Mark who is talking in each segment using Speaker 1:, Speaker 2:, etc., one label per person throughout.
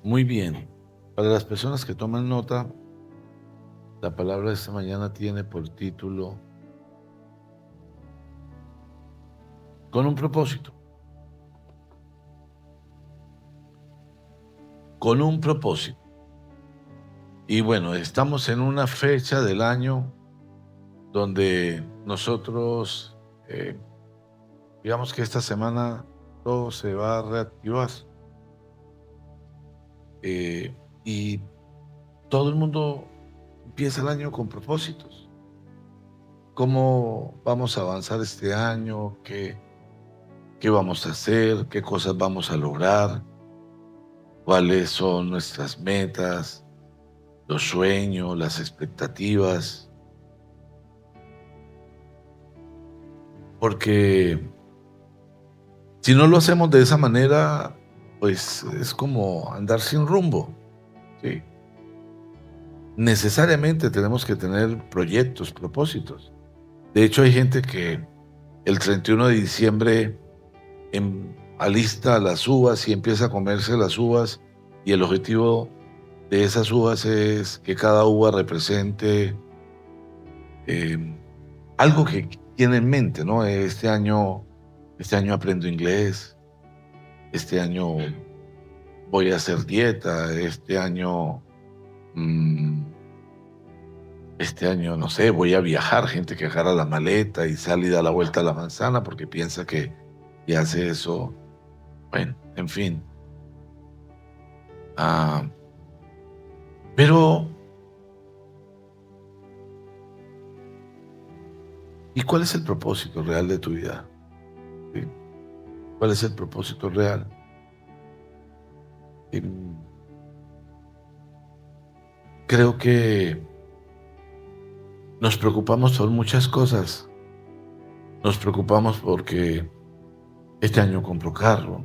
Speaker 1: Muy bien. Para las personas que toman nota, la palabra de esta mañana tiene por título Con un propósito. Con un propósito. Y bueno, estamos en una fecha del año donde nosotros, eh, digamos que esta semana todo se va a reactivar. eh, y todo el mundo empieza el año con propósitos. ¿Cómo vamos a avanzar este año? ¿Qué vamos a hacer? ¿Qué cosas vamos a lograr? ¿Cuáles son nuestras metas, los sueños, las expectativas? Porque si no lo hacemos de esa manera, pues es como andar sin rumbo, ¿sí? Necesariamente tenemos que tener proyectos, propósitos. De hecho, hay gente que el 31 de diciembre alista las uvas y empieza a comerse las uvas, y el objetivo de esas uvas es que cada uva represente eh, algo que tiene en mente, ¿no? Este año aprendo inglés, este año voy a hacer dieta, mm, este año, no sé, voy a viajar. Gente que agarra la maleta y sale y da la vuelta a la manzana porque piensa que y hace eso. Bueno, en fin. Ah, pero, ¿y cuál es el propósito real de tu vida? ¿Sí? ¿Cuál es el propósito real? Em, Creo que nos preocupamos por muchas cosas. Nos preocupamos porque este año compro carro,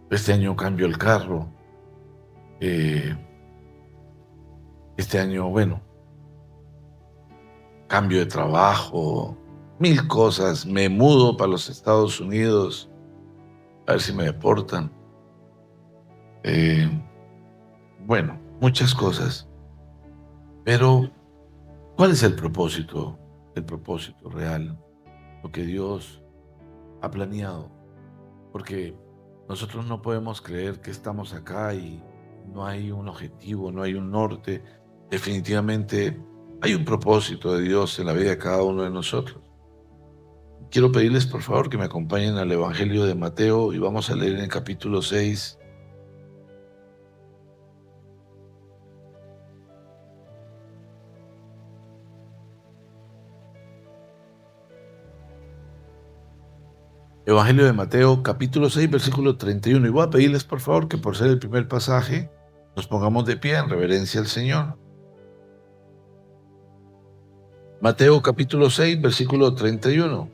Speaker 1: este año cambio el carro, eh, este año, bueno, cambio de trabajo, mil cosas. Me mudo para los Estados Unidos, a ver si me deportan. Eh, bueno, muchas cosas. Pero, ¿cuál es el propósito? El propósito real, lo que Dios ha planeado. Porque nosotros no podemos creer que estamos acá y no hay un objetivo, no hay un norte. Definitivamente hay un propósito de Dios en la vida de cada uno de nosotros. Quiero pedirles por favor que me acompañen al Evangelio de Mateo y vamos a leer en el capítulo 6. Evangelio de Mateo, capítulo 6, versículo 31. Y voy a pedirles por favor que por ser el primer pasaje nos pongamos de pie en reverencia al Señor. Mateo capítulo 6, versículo 31.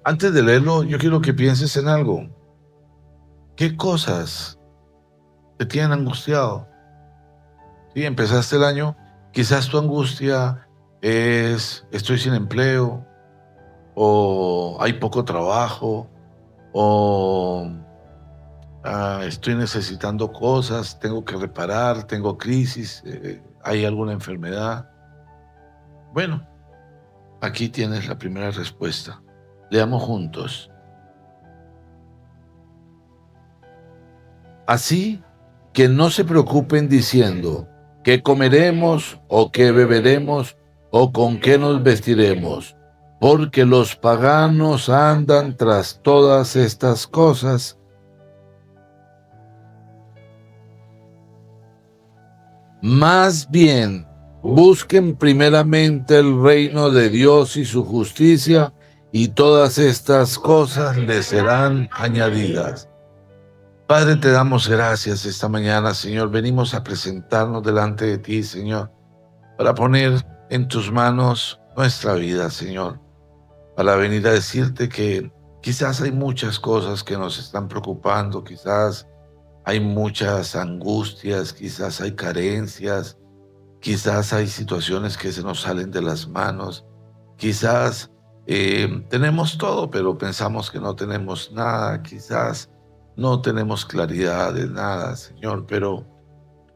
Speaker 1: Antes de leerlo, yo quiero que pienses en algo. ¿Qué cosas te tienen angustiado? Sí, empezaste el año, quizás tu angustia es estoy sin empleo, o hay poco trabajo, o estoy necesitando cosas, tengo que reparar, tengo crisis, hay alguna enfermedad. Bueno, aquí tienes la primera respuesta. Leamos juntos. Así que no se preocupen diciendo, ¿qué comeremos o qué beberemos o con qué nos vestiremos? Porque los paganos andan tras todas estas cosas. Más bien, busquen primeramente el reino de Dios y su justicia, y todas estas cosas les serán añadidas. Padre, te damos gracias esta mañana, Señor. Venimos a presentarnos delante de ti, Señor, para poner en tus manos nuestra vida, Señor, para venir a decirte que quizás hay muchas cosas que nos están preocupando, quizás hay muchas angustias, quizás hay carencias, quizás hay situaciones que se nos salen de las manos, quizás tenemos todo, pero pensamos que no tenemos nada, quizás no tenemos claridad de nada, Señor, pero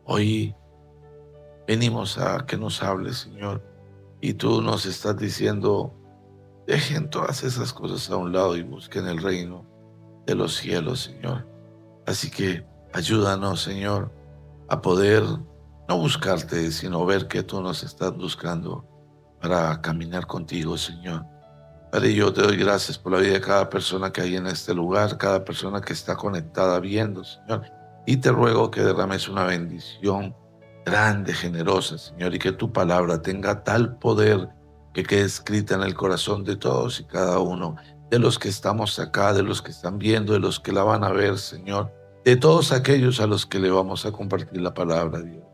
Speaker 1: hoy venimos a que nos hables, Señor, y tú nos estás diciendo, dejen todas esas cosas a un lado y busquen el reino de los cielos, Señor. Así que ayúdanos, Señor, a poder no buscarte, sino ver que tú nos estás buscando para caminar contigo, Señor. Padre, yo te doy gracias por la vida de cada persona que hay en este lugar, cada persona que está conectada viendo, Señor. Y te ruego que derrames una bendición grande, generosa, Señor, y que tu palabra tenga tal poder que quede escrita en el corazón de todos y cada uno, de los que estamos acá, de los que están viendo, de los que la van a ver, Señor, de todos aquellos a los que le vamos a compartir la palabra, Dios.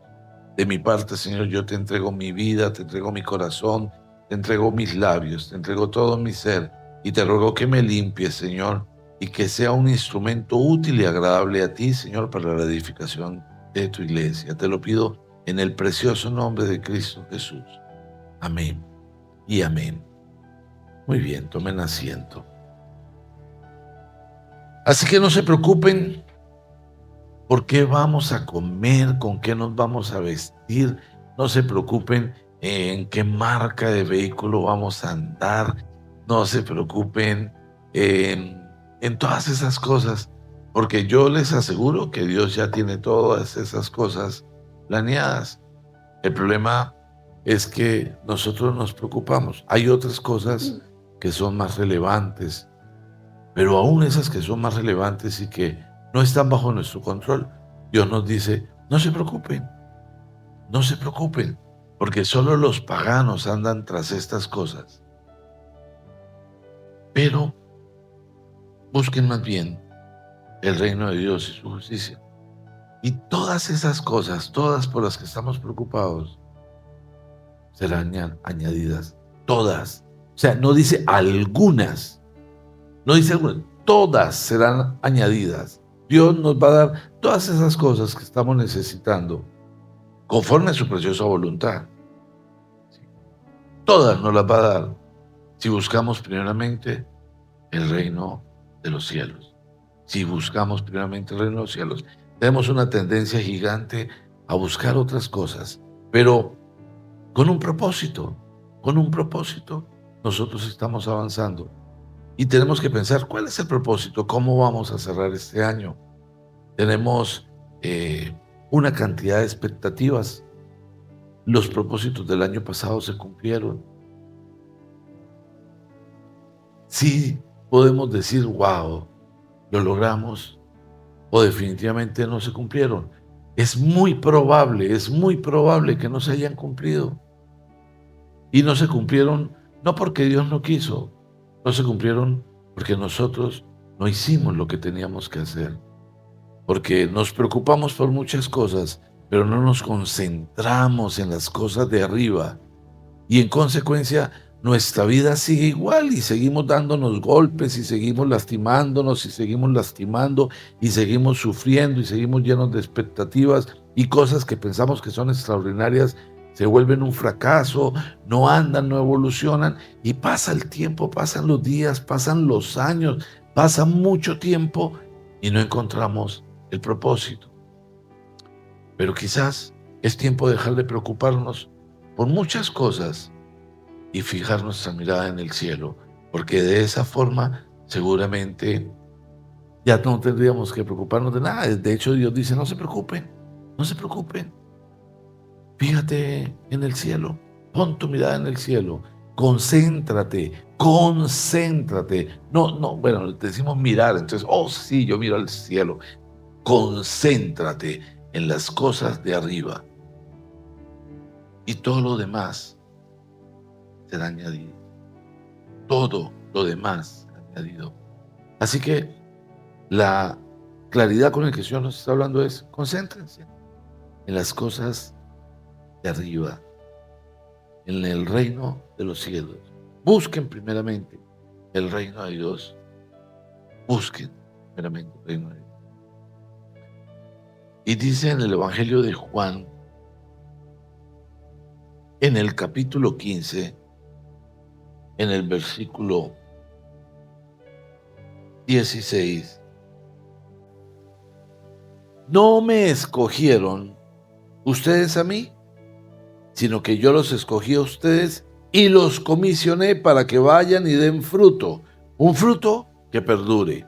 Speaker 1: De mi parte, Señor, yo te entrego mi vida, te entrego mi corazón, te entrego mis labios, te entrego todo mi ser y te ruego que me limpies, Señor, y que sea un instrumento útil y agradable a ti, Señor, para la edificación de tu iglesia. Te lo pido en el precioso nombre de Cristo Jesús. Amén y amén. Muy bien, tomen asiento. Así que no se preocupen por qué vamos a comer, con qué nos vamos a vestir. No se preocupen en qué marca de vehículo vamos a andar. No se preocupen en todas esas cosas, porque yo les aseguro que Dios ya tiene todas esas cosas planeadas. El problema es que nosotros nos preocupamos. Hay otras cosas que son más relevantes, pero aún esas que son más relevantes y que no están bajo nuestro control, Dios nos dice, no se preocupen, no se preocupen, porque solo los paganos andan tras estas cosas. Pero busquen más bien el reino de Dios y su justicia. Y todas esas cosas, todas por las que estamos preocupados, serán añadidas. Todas. O sea, no dice algunas. No dice algunas. Todas serán añadidas. Dios nos va a dar todas esas cosas que estamos necesitando conforme a su preciosa voluntad. Todas nos las va a dar si buscamos primeramente el reino de los cielos. Si buscamos primeramente el reino de los cielos. Tenemos una tendencia gigante a buscar otras cosas, pero con un propósito, nosotros estamos avanzando. Y tenemos que pensar, ¿cuál es el propósito? ¿Cómo vamos a cerrar este año? Tenemos una cantidad de expectativas. Los propósitos del año pasado se cumplieron. Sí podemos decir, wow, lo logramos, o definitivamente no se cumplieron. Es muy probable que no se hayan cumplido. Y no se cumplieron no porque Dios no quiso, no se cumplieron porque nosotros no hicimos lo que teníamos que hacer. Porque nos preocupamos por muchas cosas, pero no nos concentramos en las cosas de arriba. Y en consecuencia, nuestra vida sigue igual y seguimos dándonos golpes y seguimos lastimándonos y seguimos lastimando y seguimos sufriendo y seguimos llenos de expectativas y cosas que pensamos que son extraordinarias se vuelven un fracaso, no andan, no evolucionan y pasa el tiempo, pasan los días, pasan los años, pasa mucho tiempo y no encontramos el propósito. Pero quizás es tiempo de dejar de preocuparnos por muchas cosas y fijar nuestra mirada en el cielo, porque de esa forma seguramente ya no tendríamos que preocuparnos de nada. De hecho, Dios dice, no se preocupen, no se preocupen. Fíjate en el cielo, pon tu mirada en el cielo, concéntrate. No, bueno, decimos mirar, entonces, oh sí, yo miro al cielo. Concéntrate en las cosas de arriba y todo lo demás será añadido. Todo lo demás añadido. Así que la claridad con la que el Señor nos está hablando es, concéntrense en las cosas de arriba, en el reino de los cielos. Busquen primeramente el reino de Dios. Busquen primeramente el reino de Dios. Y dice en el Evangelio de Juan, en el capítulo 15, en el versículo 16, no me escogieron ustedes a mí, sino que yo los escogí a ustedes y los comisioné para que vayan y den fruto, un fruto que perdure.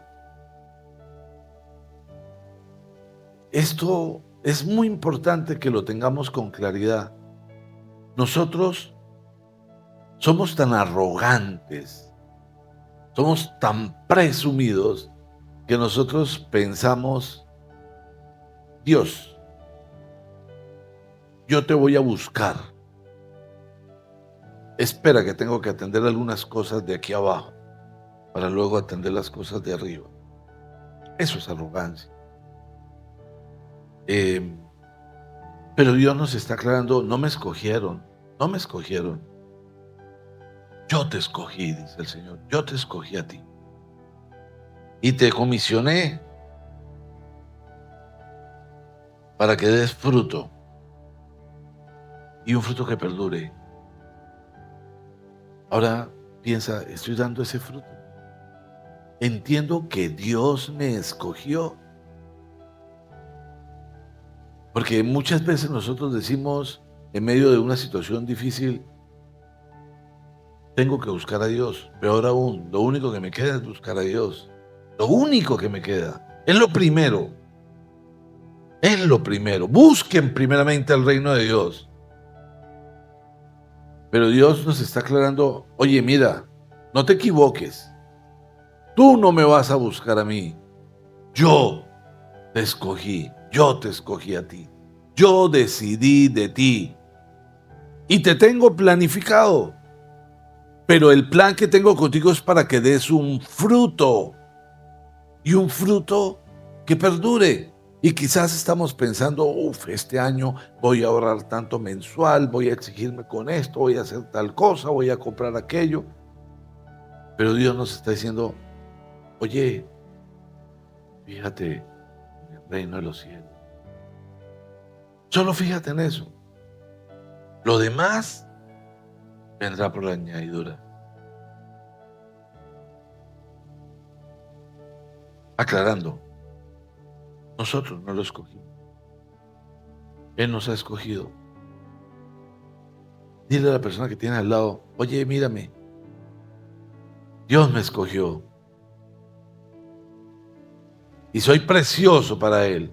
Speaker 1: Esto es muy importante que lo tengamos con claridad. Nosotros somos tan arrogantes, somos tan presumidos, que nosotros pensamos: Dios, yo te voy a buscar. Espera que tengo que atender algunas cosas de aquí abajo para luego atender las cosas de arriba. Eso es arrogancia. Eh, pero Dios nos está aclarando: no me escogieron, no me escogieron. Yo te escogí, dice el Señor, yo te escogí a ti. Y te comisioné para que des fruto, y un fruto que perdure. Ahora piensa: estoy dando ese fruto. Entiendo que Dios me escogió. Porque muchas veces nosotros decimos, en medio de una situación difícil: tengo que buscar a Dios. Peor aún, lo único que me queda es buscar a Dios. Lo único que me queda. Es lo primero. Es lo primero. Busquen primeramente el reino de Dios. Pero Dios nos está aclarando: oye, mira, no te equivoques. Tú no me vas a buscar a mí. Yo te escogí. Yo te escogí a ti. Yo decidí de ti. Y te tengo planificado. Pero el plan que tengo contigo es para que des un fruto. Y un fruto que perdure. Y quizás estamos pensando: este año voy a ahorrar tanto mensual, voy a exigirme con esto, voy a hacer tal cosa, voy a comprar aquello. Pero Dios nos está diciendo: oye, fíjate en el reino de los cielos. Solo fíjate en eso. Lo demás vendrá por la añadidura. Aclarando, nosotros no lo escogimos. Él nos ha escogido. Dile a la persona que tiene al lado: oye, mírame, Dios me escogió y soy precioso para Él.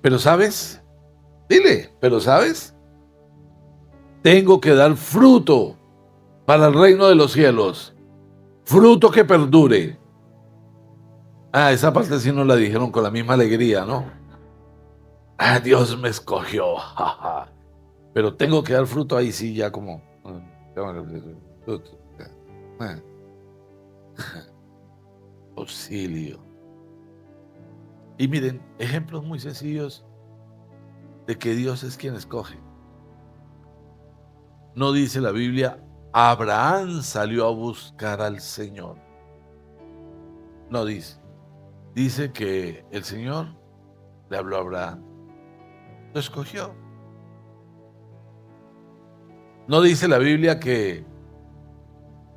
Speaker 1: Pero ¿sabes? Dile: pero ¿sabes? Tengo que dar fruto para el reino de los cielos. Fruto que perdure. Esa parte sí nos la dijeron con la misma alegría, ¿no? Dios me escogió. Pero tengo que dar fruto, ahí sí, ya como... auxilio. Y miren, ejemplos muy sencillos de que Dios es quien escoge. No dice la Biblia: Abraham salió a buscar al Señor. No dice. Dice que el Señor le habló a Abraham. Lo escogió. No dice la Biblia que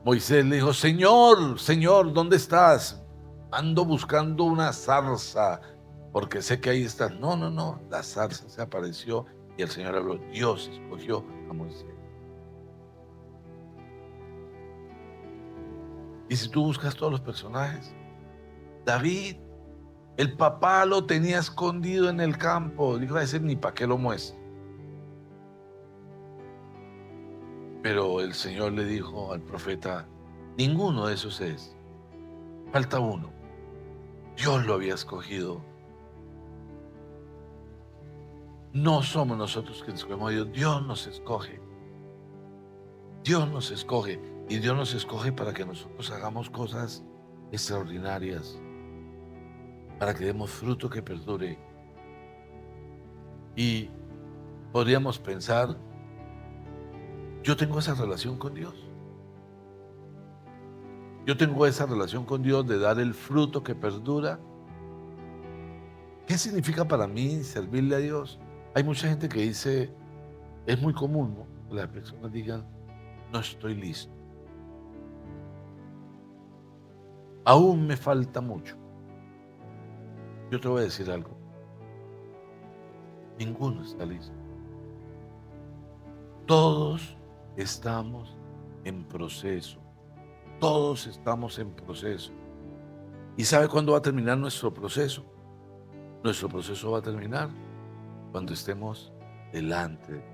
Speaker 1: Moisés le dijo: Señor, Señor, ¿dónde estás? Ando buscando una zarza, porque sé que ahí estás. No, no, no. La zarza se apareció y el Señor habló. Dios escogió a Moisés. Y si tú buscas todos los personajes, David, el papá lo tenía escondido en el campo. Dijo: a ese ni para qué lo muestra. Pero el Señor le dijo al profeta: ninguno de esos es. Falta uno. Dios lo había escogido. No somos nosotros quienes escogemos a Dios. Dios nos escoge. Dios nos escoge. Y Dios nos escoge para que nosotros hagamos cosas extraordinarias, para que demos fruto que perdure. Y podríamos pensar: yo tengo esa relación con Dios. Yo tengo esa relación con Dios de dar el fruto que perdura. ¿Qué significa para mí servirle a Dios? Hay mucha gente que dice, es muy común, ¿no?, que las personas digan: no estoy listo. Aún me falta mucho. Yo te voy a decir algo. Ninguno está listo. Todos estamos en proceso. Todos estamos en proceso. ¿Y sabe cuándo va a terminar nuestro proceso? Nuestro proceso va a terminar cuando estemos delante de Dios.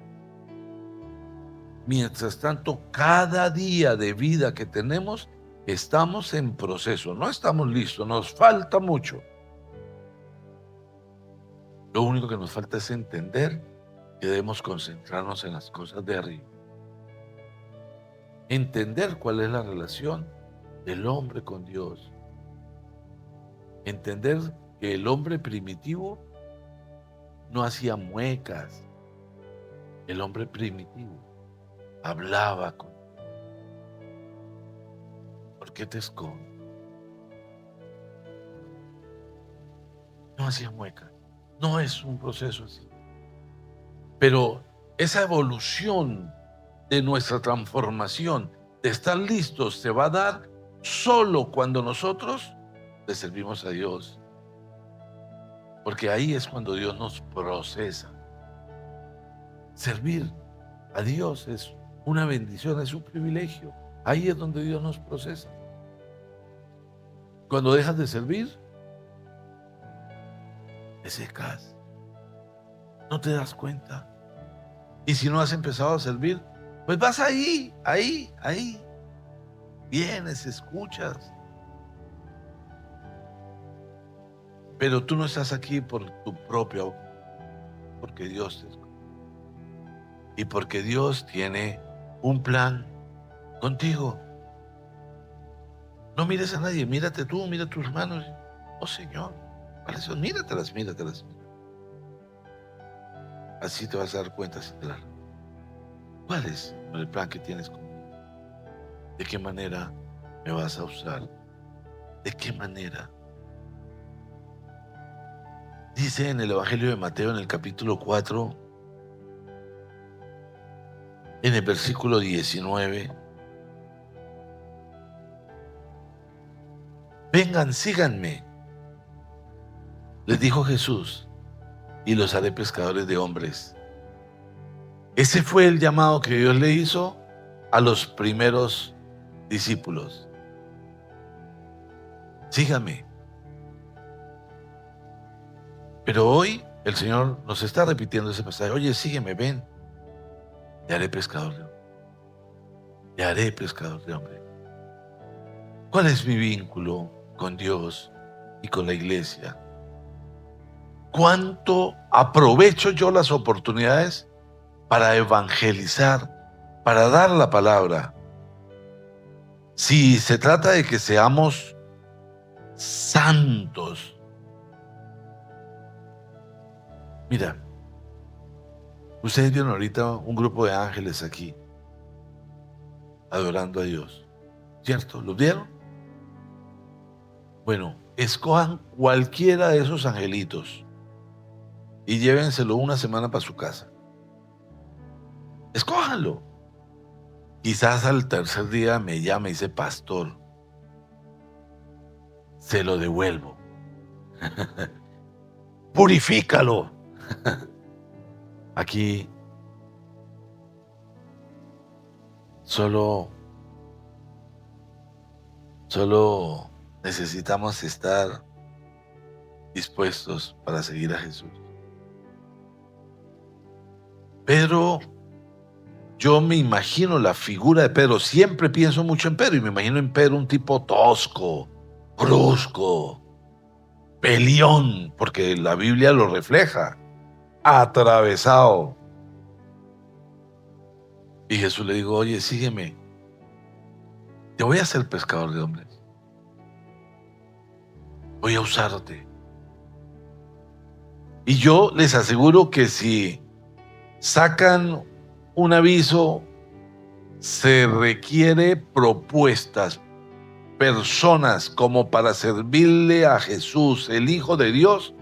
Speaker 1: Mientras tanto, cada día de vida que tenemos, estamos en proceso. No estamos listos, nos falta mucho. Lo único que nos falta es entender que debemos concentrarnos en las cosas de arriba. Entender cuál es la relación del hombre con Dios. Entender que el hombre primitivo no hacía muecas. El hombre primitivo hablaba con Dios. ¿Por qué te escondes? No hacía muecas. No es un proceso así. Pero esa evolución de nuestra transformación, de estar listos, se va a dar solo cuando nosotros le servimos a Dios. Porque ahí es cuando Dios nos procesa. Servir a Dios es una bendición, es un privilegio. Ahí es donde Dios nos procesa. Cuando dejas de servir, te secas. No te das cuenta. Y si no has empezado a servir, pues vas ahí. Vienes, escuchas. Pero tú no estás aquí por tu propia, porque Dios te escoge. Y porque Dios tiene un plan contigo. No mires a nadie, mírate tú, mira a tus manos. Oh Señor, ¿cuáles son? Míratelas. Así te vas a dar cuenta, claro. ¿Cuál es el plan que tienes conmigo? ¿De qué manera me vas a usar? ¿De qué manera? Dice en el Evangelio de Mateo, en el capítulo 4, en el versículo 19, vengan, síganme, les dijo Jesús, y los haré pescadores de hombres. Ese fue el llamado que Dios le hizo a los primeros discípulos. Síganme. Pero hoy el Señor nos está repitiendo ese pasaje. Oye, sígueme, ven. Te haré pescador de hombre. Te haré pescador de hombre. ¿Cuál es mi vínculo con Dios y con la iglesia? ¿Cuánto aprovecho yo las oportunidades para evangelizar, para dar la palabra? Si se trata de que seamos santos. Mira, ustedes vieron ahorita un grupo de ángeles aquí, adorando a Dios, ¿cierto? ¿Los vieron? Bueno, escojan cualquiera de esos angelitos y llévenselo una semana para su casa. Escójanlo. Quizás al tercer día me llame y dice, pastor, se lo devuelvo. Purifícalo. Aquí solo necesitamos estar dispuestos para seguir a Jesús. Pedro, yo me imagino la figura de Pedro, siempre pienso mucho en Pedro y me imagino en Pedro un tipo tosco, brusco, peleón, porque la Biblia lo refleja, atravesado. Y Jesús le dijo, oye, sígueme, te voy a hacer pescador de hombres, voy a usarte. Y yo les aseguro que si sacan un aviso, se requiere propuestas, personas como para servirle a Jesús, el Hijo de Dios.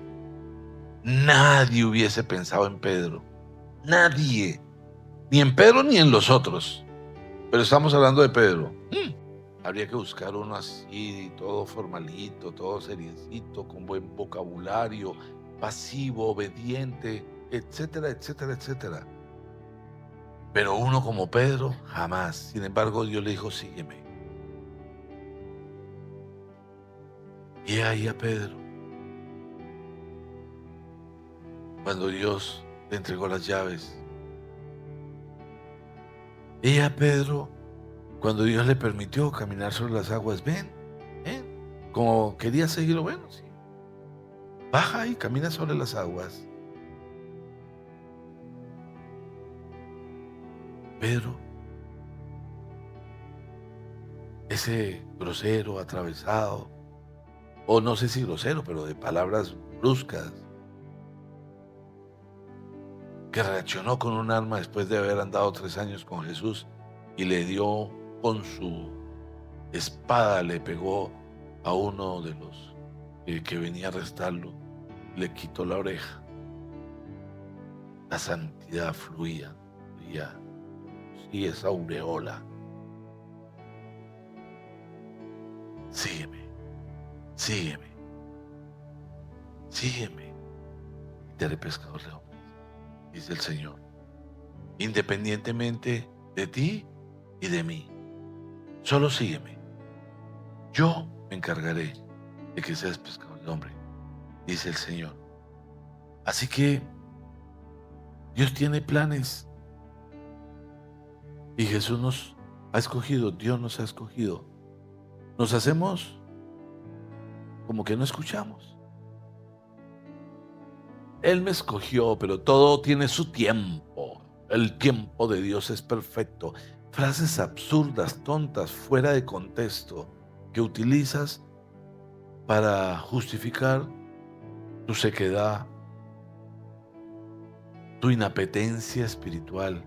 Speaker 1: Nadie hubiese pensado en Pedro. Nadie. Ni en Pedro ni en los otros. Pero estamos hablando de Pedro. Habría que buscar uno así, todo formalito, todo seriecito, con buen vocabulario, pasivo, obediente, etcétera, etcétera, etcétera. Pero uno como Pedro, jamás. Sin embargo, Dios le dijo, sígueme. Y ahí a Pedro, cuando Dios le entregó las llaves. Y a Pedro, cuando Dios le permitió caminar sobre las aguas, ven, ven. Como quería seguirlo, bueno, sí. Baja y camina sobre las aguas. Pedro, ese grosero, atravesado, o no sé si grosero, pero de palabras bruscas, que reaccionó con un arma después de haber andado 3 años con Jesús y le dio con su espada, le pegó a uno de los que venía a arrestarlo, le quitó la oreja. La santidad fluía, y esa aureola. Sígueme, sígueme, sígueme, y te haré pescador de hombres, dice el Señor, independientemente de ti y de mí. Solo sígueme. Yo me encargaré de que seas pescador de hombres, dice el Señor. Así que Dios tiene planes y Jesús nos ha escogido, Dios nos ha escogido. Nos hacemos como que no escuchamos. Él me escogió, pero todo tiene su tiempo. El tiempo de Dios es perfecto. Frases absurdas, tontas, fuera de contexto, que utilizas para justificar tu sequedad, tu inapetencia espiritual,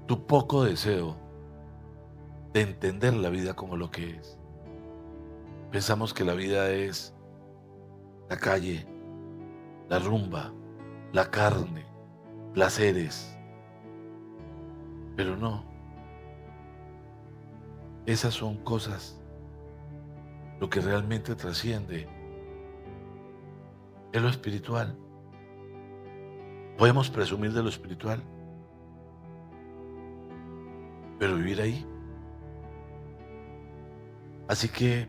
Speaker 1: tu poco deseo de entender la vida como lo que es. Pensamos que la vida es la calle, la rumba, la carne, placeres, pero no. Esas son cosas. Lo que realmente trasciende es lo espiritual. Podemos presumir de lo espiritual, pero vivir ahí. Así que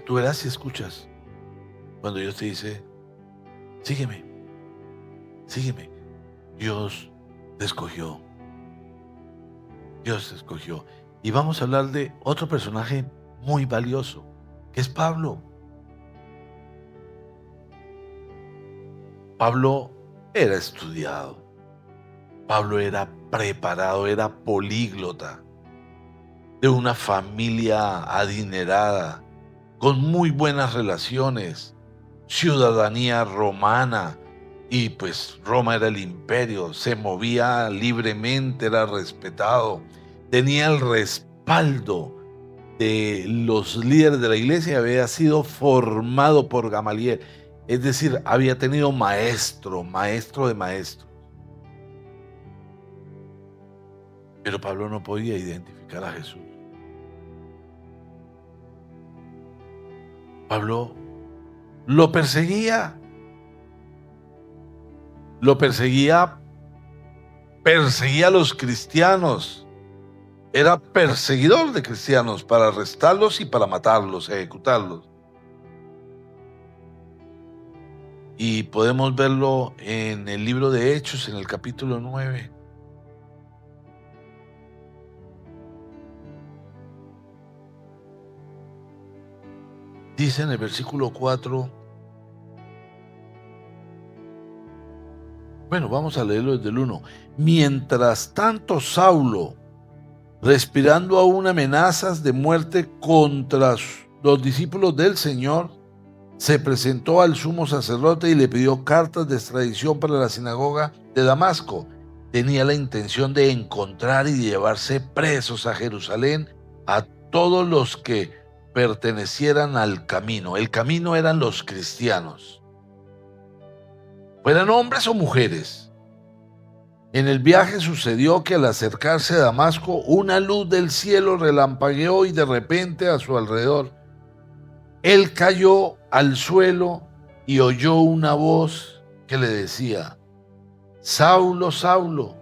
Speaker 1: tú verás si escuchas cuando Dios te dice, sígueme, sígueme. Dios te escogió. Dios te escogió. Y vamos a hablar de otro personaje muy valioso, que es Pablo. Pablo era estudiado. Pablo era preparado, era políglota, de una familia adinerada, con muy buenas relaciones, ciudadanía romana, y pues Roma era el imperio, se movía libremente, era respetado, tenía el respaldo de los líderes de la iglesia, había sido formado por Gamaliel, es decir, había tenido maestro de maestros. Pero Pablo no podía identificar a Jesús. Pablo lo perseguía, perseguía a los cristianos, era perseguidor de cristianos para arrestarlos y para matarlos, ejecutarlos. Y podemos verlo en el libro de Hechos, en el capítulo 9. Dice en el versículo 4, bueno, vamos a leerlo desde el 1. Mientras tanto, Saulo, respirando aún amenazas de muerte contra los discípulos del Señor, se presentó al sumo sacerdote y le pidió cartas de extradición para la sinagoga de Damasco. Tenía la intención de encontrar y llevarse presos a Jerusalén a todos los que pertenecieran al camino. El camino eran los cristianos, fueran hombres o mujeres. En el viaje sucedió que al acercarse a Damasco, una luz del cielo relampagueó y de repente a su alrededor. Él cayó al suelo y oyó una voz que le decía: Saulo, Saulo,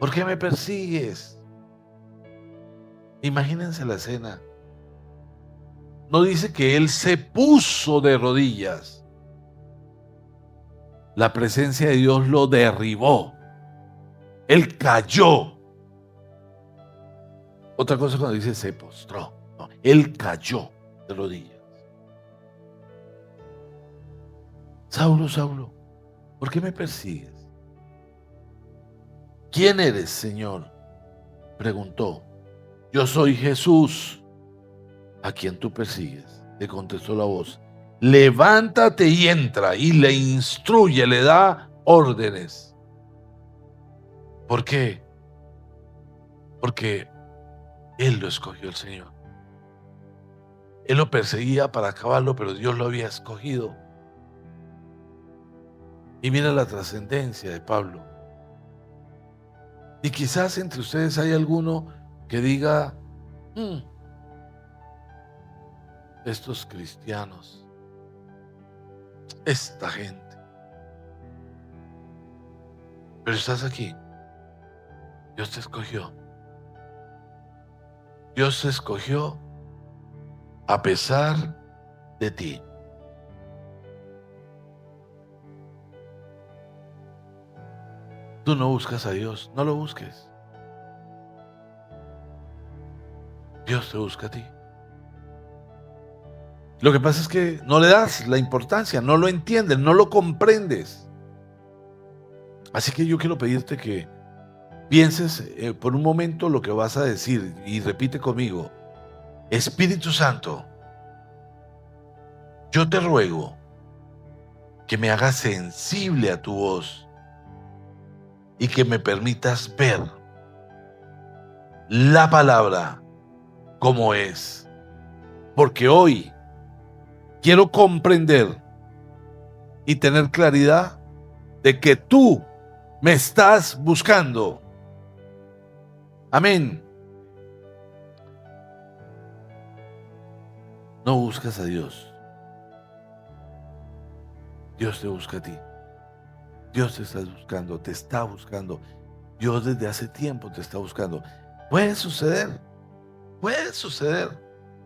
Speaker 1: ¿por qué me persigues? Imagínense la escena. No dice que él se puso de rodillas. La presencia de Dios lo derribó. Él cayó. Otra cosa cuando dice se postró. No, él cayó de rodillas. Saulo, Saulo, ¿por qué me persigues? ¿Quién eres, Señor? Preguntó. Yo soy Jesús, a quien tú persigues, le contestó la voz. Levántate y entra, y le instruye, le da órdenes. ¿Por qué? Porque él lo escogió el Señor. Él lo perseguía para acabarlo, pero Dios lo había escogido. Y mira la trascendencia de Pablo. Y quizás entre ustedes hay alguno que diga, estos cristianos, esta gente. Pero estás aquí. Dios te escogió. Dios te escogió a pesar de ti. Tú no buscas a Dios, no lo busques. Dios te busca a ti. Lo que pasa es que no le das la importancia, no lo entiendes, no lo comprendes. Así que yo quiero pedirte que pienses por un momento lo que vas a decir y repite conmigo. Espíritu Santo, yo te ruego que me hagas sensible a tu voz y que me permitas ver la palabra como es. Porque hoy quiero comprender y tener claridad de que tú me estás buscando. Amén. No buscas a Dios. Dios te busca a ti. Dios te está buscando, te está buscando. Dios desde hace tiempo te está buscando. Puede suceder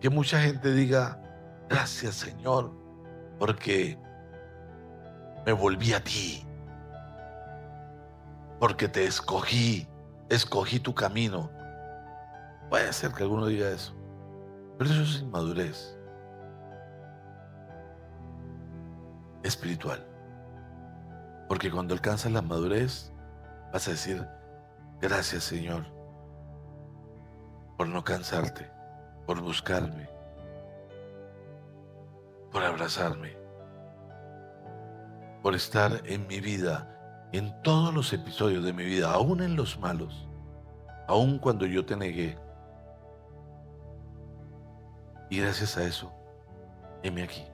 Speaker 1: que mucha gente diga, gracias Señor, porque me volví a ti, porque te escogí tu camino. Puede ser que alguno diga eso, pero eso es inmadurez espiritual. Porque cuando alcanzas la madurez, vas a decir, gracias Señor, por no cansarte, por buscarme, por abrazarme, por estar en mi vida, en todos los episodios de mi vida, aún en los malos, aún cuando yo te negué. Y gracias a eso, heme aquí.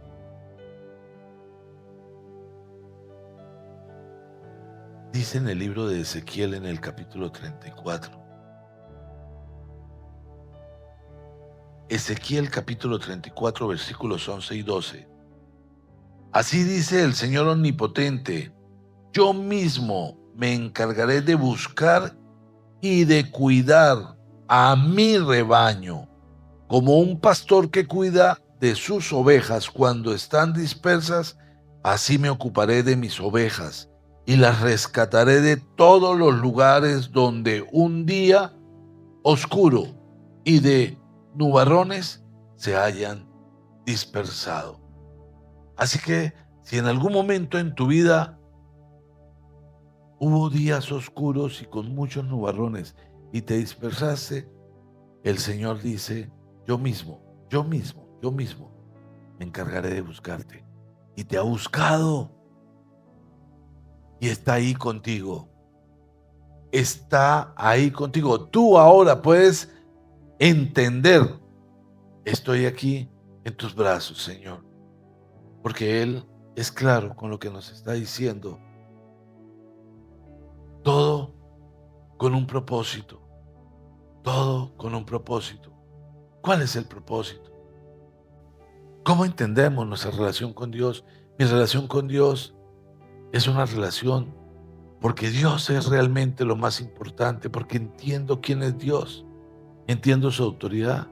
Speaker 1: Dice en el libro de Ezequiel en el capítulo 34. Ezequiel capítulo 34, versículos 11 y 12. Así dice el Señor Omnipotente, yo mismo me encargaré de buscar y de cuidar a mi rebaño, como un pastor que cuida de sus ovejas cuando están dispersas, así me ocuparé de mis ovejas y las rescataré de todos los lugares donde un día oscuro y de nubarrones se hayan dispersado. Así que si en algún momento en tu vida hubo días oscuros y con muchos nubarrones y te dispersaste, el Señor dice, yo mismo me encargaré de buscarte. Y te ha buscado y está ahí contigo. Está ahí contigo. Tú ahora puedes entender, estoy aquí en tus brazos, Señor. Porque Él es claro con lo que nos está diciendo. Todo con un propósito. Todo con un propósito. ¿Cuál es el propósito? ¿Cómo entendemos nuestra relación con Dios? Mi relación con Dios es una relación porque Dios es realmente lo más importante, porque entiendo quién es Dios, entiendo su autoridad,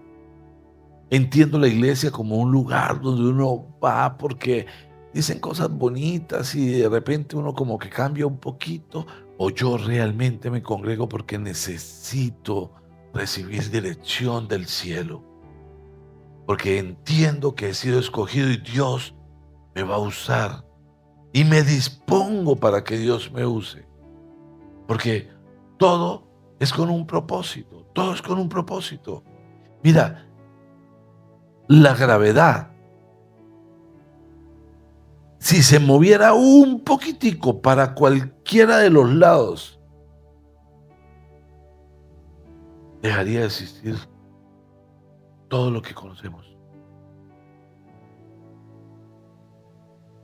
Speaker 1: entiendo la iglesia como un lugar donde uno va porque dicen cosas bonitas y de repente uno como que cambia un poquito, o yo realmente me congrego porque necesito recibir dirección del cielo, porque entiendo que he sido escogido y Dios me va a usar y me dispongo para que Dios me use, porque todo es con un propósito, todo es con un propósito. Mira, la gravedad, si se moviera un poquitico para cualquiera de los lados, dejaría de existir todo lo que conocemos.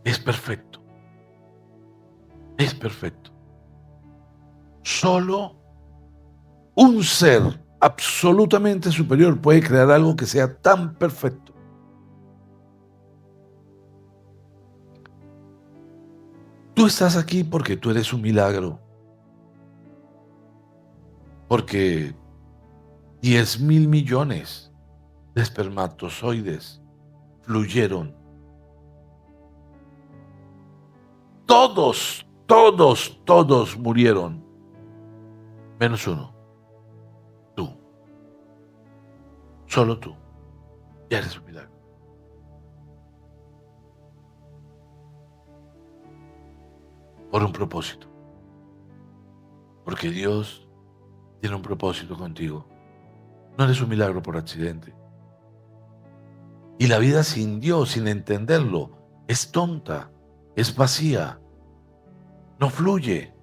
Speaker 1: Es perfecto, es perfecto. Solo un ser absolutamente superior puede crear algo que sea tan perfecto. Tú estás aquí porque tú eres un milagro, porque 10.000 millones de espermatozoides fluyeron. Todos, todos, todos murieron, menos uno, tú, solo tú. Ya eres un milagro. Por un propósito, porque Dios tiene un propósito contigo. No eres un milagro por accidente. Y la vida sin Dios, sin entenderlo, es tonta, es vacía, no fluye.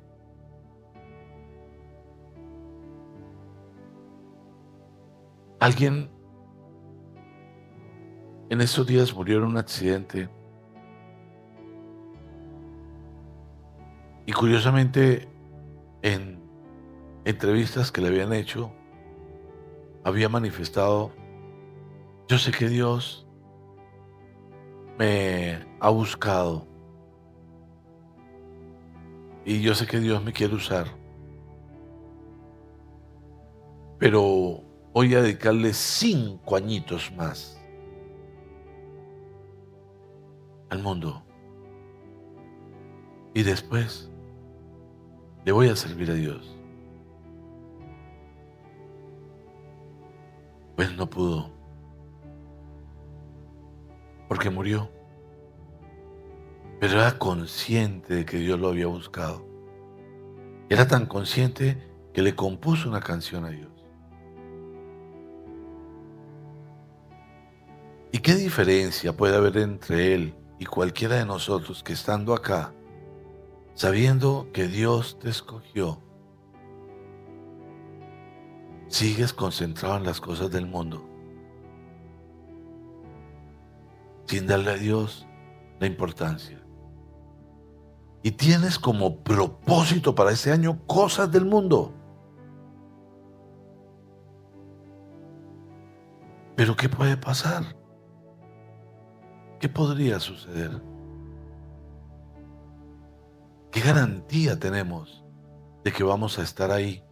Speaker 1: Alguien en estos días murió en un accidente y curiosamente en entrevistas que le habían hecho, había manifestado: yo sé que Dios me ha buscado y yo sé que Dios me quiere usar, pero voy a dedicarle 5 añitos más al mundo y después le voy a servir a Dios. Pues no pudo, porque murió, pero era consciente de que Dios lo había buscado. Era tan consciente que le compuso una canción a Dios. ¿Y qué diferencia puede haber entre él y cualquiera de nosotros que estando acá, sabiendo que Dios te escogió, sigues concentrado en las cosas del mundo, sin darle a Dios la importancia? Y tienes como propósito para este año cosas del mundo. Pero ¿qué puede pasar? ¿Qué podría suceder? ¿Qué garantía tenemos de que vamos a estar ahí?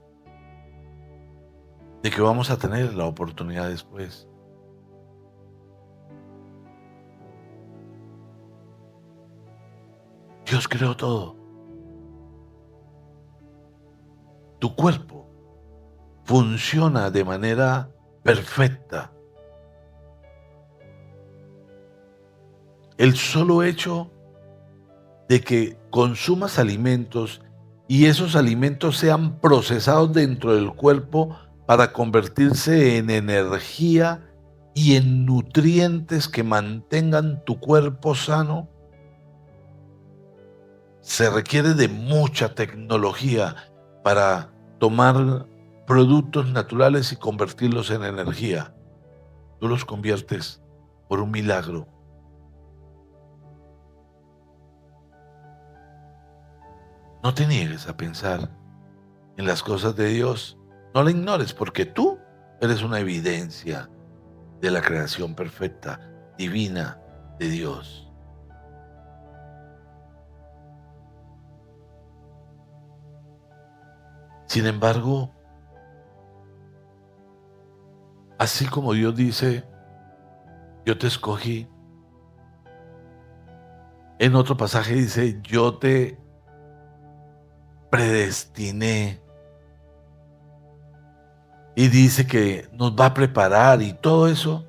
Speaker 1: De que vamos a tener la oportunidad después. Dios creó todo. Tu cuerpo funciona de manera perfecta. El solo hecho de que consumas alimentos y esos alimentos sean procesados dentro del cuerpo para convertirse en energía y en nutrientes que mantengan tu cuerpo sano, se requiere de mucha tecnología para tomar productos naturales y convertirlos en energía. Tú los conviertes por un milagro. No te niegues a pensar en las cosas de Dios. No la ignores, porque tú eres una evidencia de la creación perfecta, divina de Dios. Sin embargo, así como Dios dice, yo te escogí, en otro pasaje dice, yo te predestiné. Y dice que nos va a preparar y todo eso.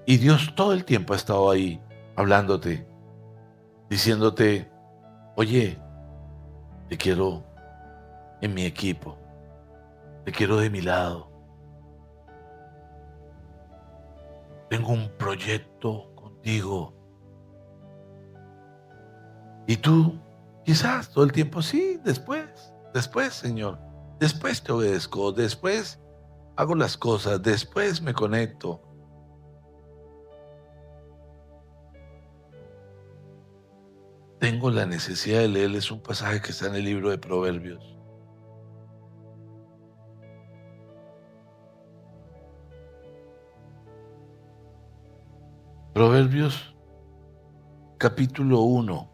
Speaker 1: Y Dios todo el tiempo ha estado ahí hablándote, diciéndote, oye, te quiero en mi equipo, te quiero de mi lado, tengo un proyecto contigo. Y tú, quizás todo el tiempo, sí, después, Señor, después te obedezco, después hago las cosas, después me conecto. Tengo la necesidad de leerles un pasaje que está en el libro de Proverbios. Proverbios capítulo 1,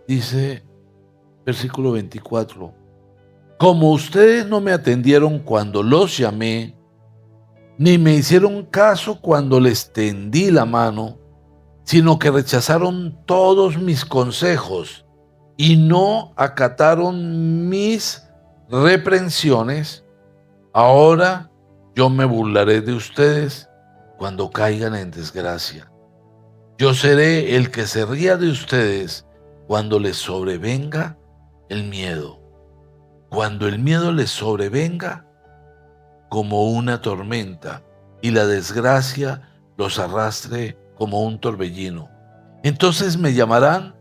Speaker 1: dice versículo 24, como ustedes no me atendieron cuando los llamé, ni me hicieron caso cuando les tendí la mano, sino que rechazaron todos mis consejos y no acataron mis reprensiones, ahora yo me burlaré de ustedes cuando caigan en desgracia. Yo seré el que se ría de ustedes cuando les sobrevenga el miedo. Cuando el miedo les sobrevenga como una tormenta y la desgracia los arrastre como un torbellino. Entonces me llamarán,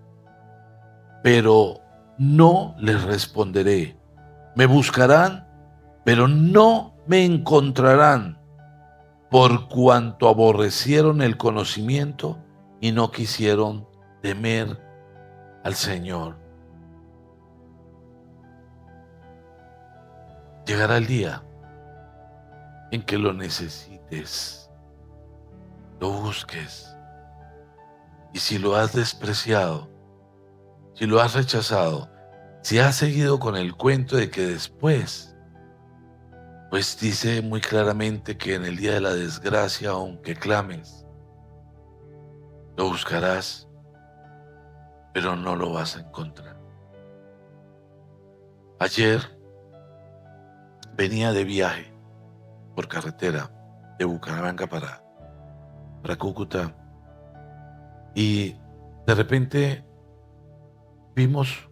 Speaker 1: pero no les responderé. Me buscarán, pero no me encontrarán, por cuanto aborrecieron el conocimiento y no quisieron temer al Señor. Llegará el día en que lo necesites, lo busques, y si lo has despreciado, si lo has rechazado, si has seguido con el cuento de que después, pues dice muy claramente que en el día de la desgracia, aunque clames, lo buscarás, pero no lo vas a encontrar. Ayer venía de viaje por carretera de Bucaramanga para Cúcuta y de repente vimos,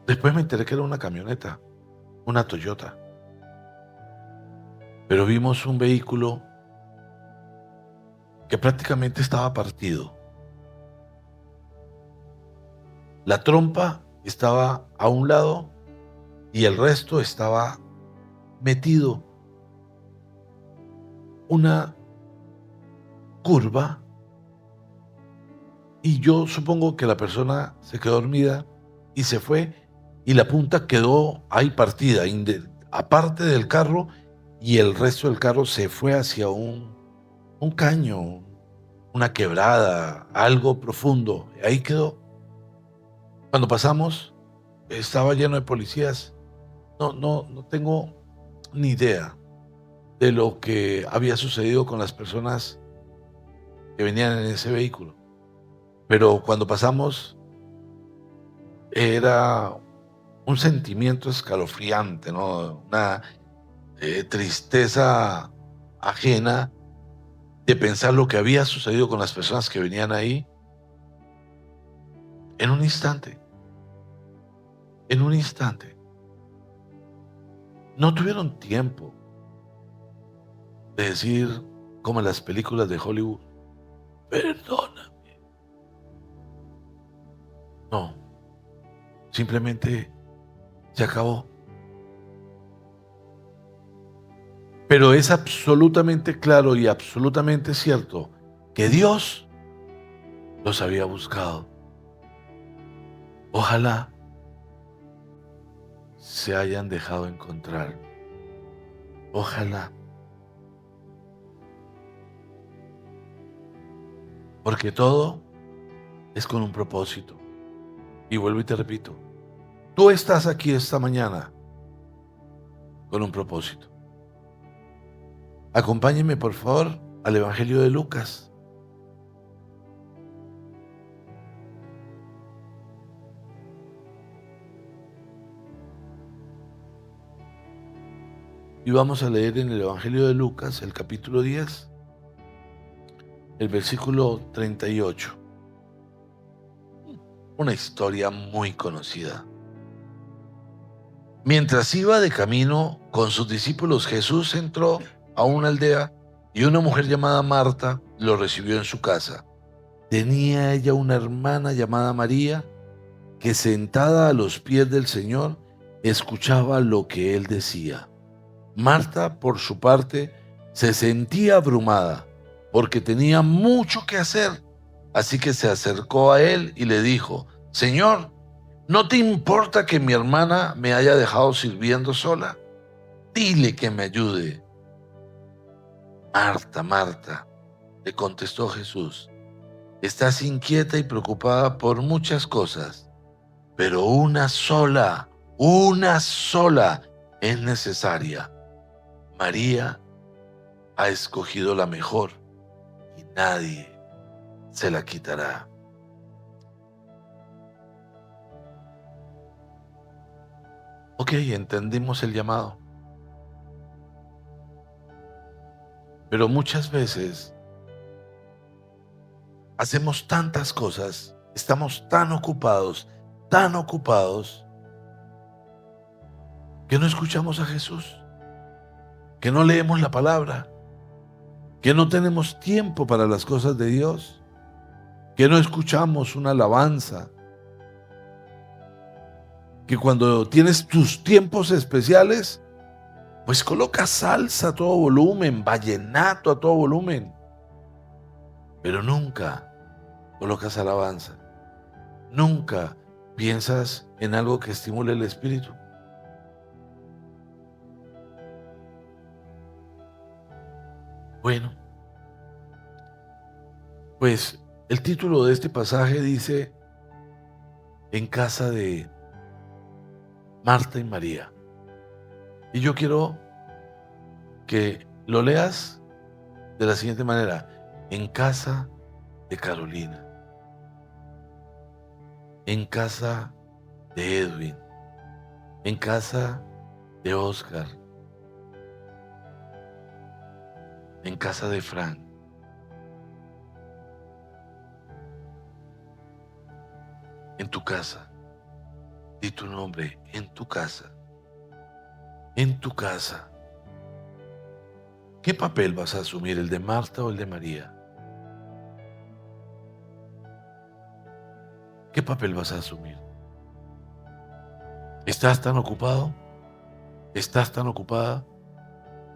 Speaker 1: después me enteré que era una camioneta, una Toyota, pero vimos un vehículo que prácticamente estaba partido. La trompa estaba a un lado y el resto estaba metido. Una curva, y yo supongo que la persona se quedó dormida y se fue y la punta quedó ahí partida, aparte del carro, y el resto del carro se fue hacia un caño, una quebrada, algo profundo. Ahí quedó. Cuando pasamos, estaba lleno de policías. No tengo ni idea de lo que había sucedido con las personas que venían en ese vehículo. Pero cuando pasamos, era un sentimiento escalofriante, ¿no? Una tristeza ajena de pensar lo que había sucedido con las personas que venían ahí en un instante, en un instante. No tuvieron tiempo de decir, como en las películas de Hollywood, perdóname. No, simplemente se acabó. Pero es absolutamente claro y absolutamente cierto que Dios los había buscado. Ojalá se hayan dejado encontrar. Ojalá. Porque todo es con un propósito. Y vuelvo y te repito, tú estás aquí esta mañana con un propósito. Acompáñenme, por favor, al Evangelio de Lucas. Y vamos a leer en el Evangelio de Lucas, el capítulo 10, el versículo 38. Una historia muy conocida. Mientras iba de camino con sus discípulos, Jesús entró a una aldea y una mujer llamada Marta lo recibió en su casa. Tenía ella una hermana llamada María que, sentada a los pies del Señor, escuchaba lo que él decía. Marta, por su parte, se sentía abrumada porque tenía mucho que hacer, así que se acercó a él y le dijo: Señor, ¿no te importa que mi hermana me haya dejado sirviendo sola? Dile que me ayude. Marta, Marta, le contestó Jesús, estás inquieta y preocupada por muchas cosas, pero una sola es necesaria. María ha escogido la mejor y nadie se la quitará. Ok, entendimos el llamado. Pero muchas veces hacemos tantas cosas, estamos tan ocupados, que no escuchamos a Jesús, que no leemos la palabra, que no tenemos tiempo para las cosas de Dios, que no escuchamos una alabanza, que cuando tienes tus tiempos especiales, pues colocas salsa a todo volumen, vallenato a todo volumen, pero nunca colocas alabanza, nunca piensas en algo que estimule el espíritu. Bueno, pues el título de este pasaje dice: en casa de Marta y María. Y yo quiero que lo leas de la siguiente manera: en casa de Carolina, en casa de Edwin, en casa de Oscar, en casa de Frank, en tu casa. Di tu nombre, en tu casa. En tu casa. ¿Qué papel vas a asumir, el de Marta o el de María? ¿Qué papel vas a asumir? ¿Estás tan ocupado? ¿Estás tan ocupada?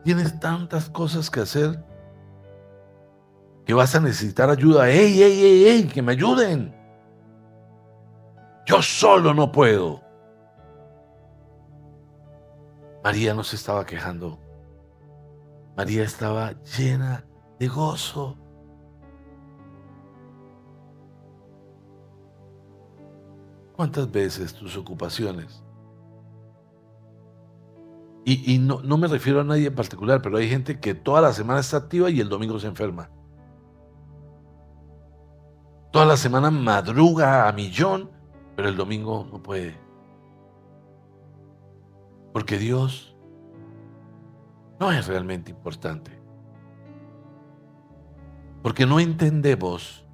Speaker 1: ¿Tienes tantas cosas que hacer que vas a necesitar ayuda? ¡Ey, ey, ey, ey! ¡Que me ayuden! Yo solo no puedo. María no se estaba quejando. María estaba llena de gozo. ¿Cuántas veces tus ocupaciones? Y no me refiero a nadie en particular, pero hay gente que toda la semana está activa y el domingo se enferma. Toda la semana madruga a millón, pero el domingo no puede. Porque Dios no es realmente importante. Porque no entendemos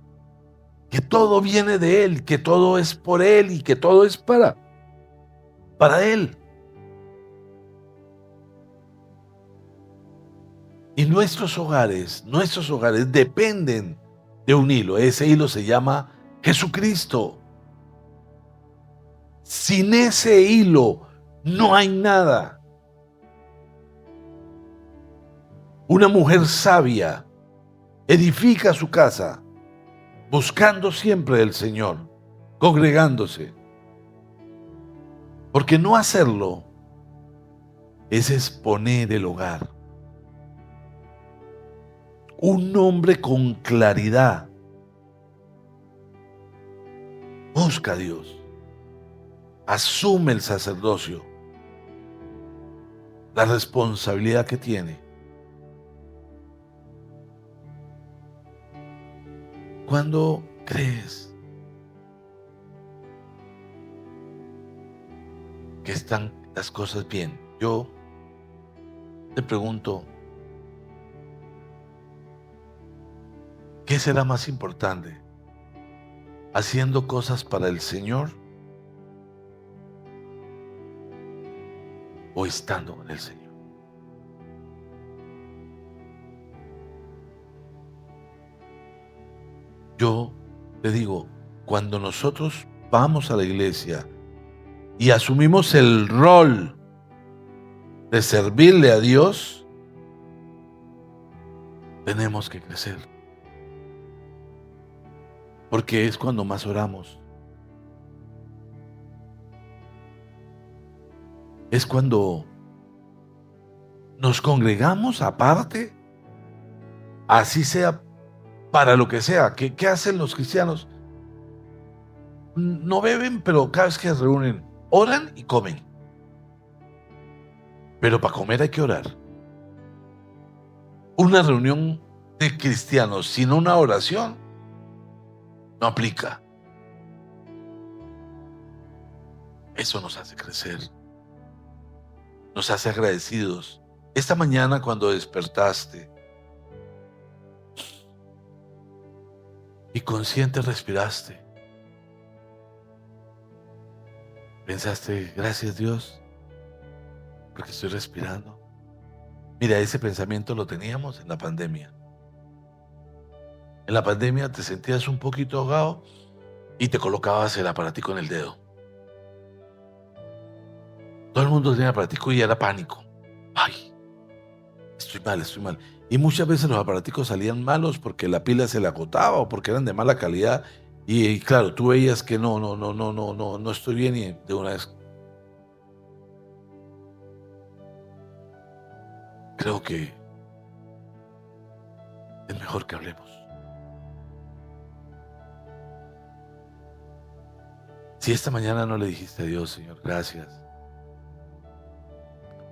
Speaker 1: que todo viene de Él, que todo es por Él y que todo es para Él. Y nuestros hogares dependen de un hilo. Ese hilo se llama Jesucristo. Sin ese hilo no hay nada. Una mujer sabia edifica su casa buscando siempre el Señor, congregándose. Porque no hacerlo es exponer el hogar. Un hombre con claridad busca a Dios, asume el sacerdocio, la responsabilidad que tiene. ¿Cuándo crees que están las cosas bien? Yo te pregunto, ¿qué será más importante? ¿Haciendo cosas para el Señor o estando con el Señor? Yo te digo, cuando nosotros vamos a la iglesia y asumimos el rol de servirle a Dios, tenemos que crecer. Porque es cuando más oramos. Es cuando nos congregamos aparte, así sea para lo que sea. ¿Qué hacen los cristianos? No beben, pero cada vez que se reúnen, oran y comen. Pero para comer hay que orar. Una reunión de cristianos sin una oración no aplica. Eso nos hace crecer, nos hace agradecidos. Esta mañana cuando despertaste y consciente respiraste, pensaste, gracias Dios, porque estoy respirando. Mira, ese pensamiento lo teníamos en la pandemia. En la pandemia te sentías un poquito ahogado y te colocabas el aparatico en el dedo. Todo el mundo tenía aparatico y era pánico. Ay, estoy mal, estoy mal. Y muchas veces los aparaticos salían malos porque la pila se le agotaba o porque eran de mala calidad. Y claro, tú veías que no estoy bien y de una vez. Creo que es mejor que hablemos. Si esta mañana no le dijiste a Dios, Señor, gracias,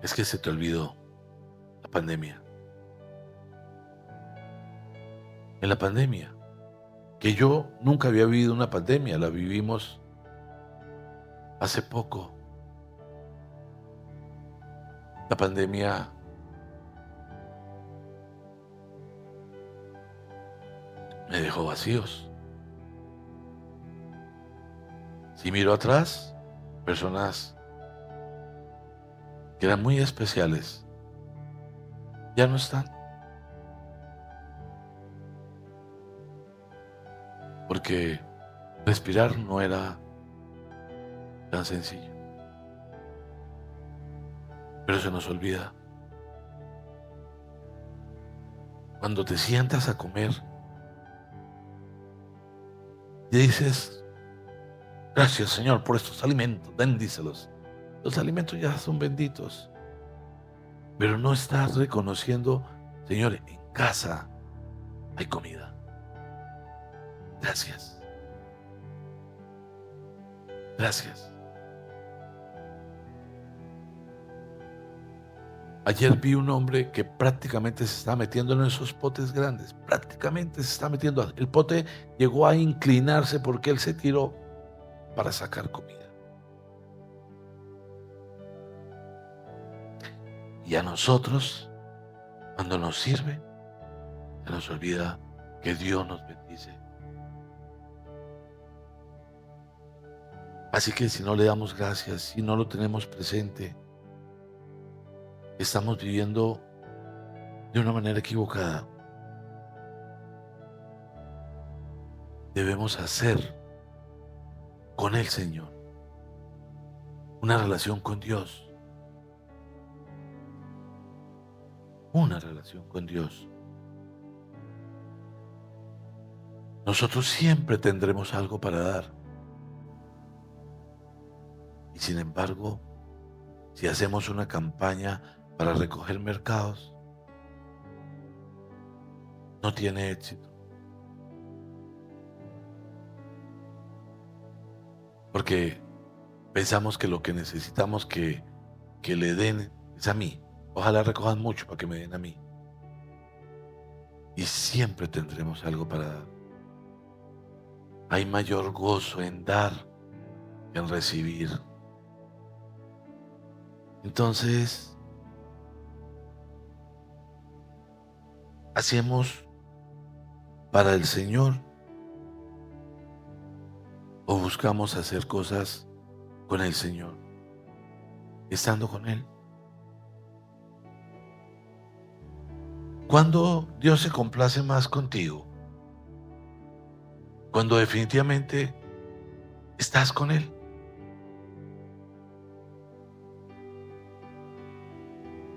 Speaker 1: es que se te olvidó la pandemia. En la pandemia, que yo nunca había vivido una pandemia, la vivimos hace poco. La pandemia me dejó vacíos. Si miro atrás, personas que eran muy especiales ya no están. Porque respirar no era tan sencillo. Pero se nos olvida. Cuando te sientas a comer y dices, gracias Señor por estos alimentos, bendícelos. Los alimentos ya son benditos. Pero no estás reconociendo, Señor, en casa hay comida. Gracias. Gracias. Ayer vi un hombre que prácticamente se está metiendo en esos potes grandes. Prácticamente se está metiendo. El pote llegó a inclinarse porque él se tiró para sacar comida. Y a nosotros, cuando nos sirve, se nos olvida que Dios nos bendice. Así que si no le damos gracias, si no lo tenemos presente, estamos viviendo de una manera equivocada. Debemos hacer con el Señor una relación con Dios. Una relación con Dios. nosotros siempre tendremos algo para dar. Y sin embargo, si hacemos una campaña para recoger mercados, no tiene éxito. Porque pensamos que lo que necesitamos que le den es a mí. Ojalá recojan mucho para que me den a mí. Y siempre tendremos algo para dar. Hay mayor gozo en dar que en recibir. Entonces, ¿hacemos para el Señor o buscamos hacer cosas con el Señor, estando con Él? ¿Cuándo Dios se complace más contigo? Cuando definitivamente estás con Él.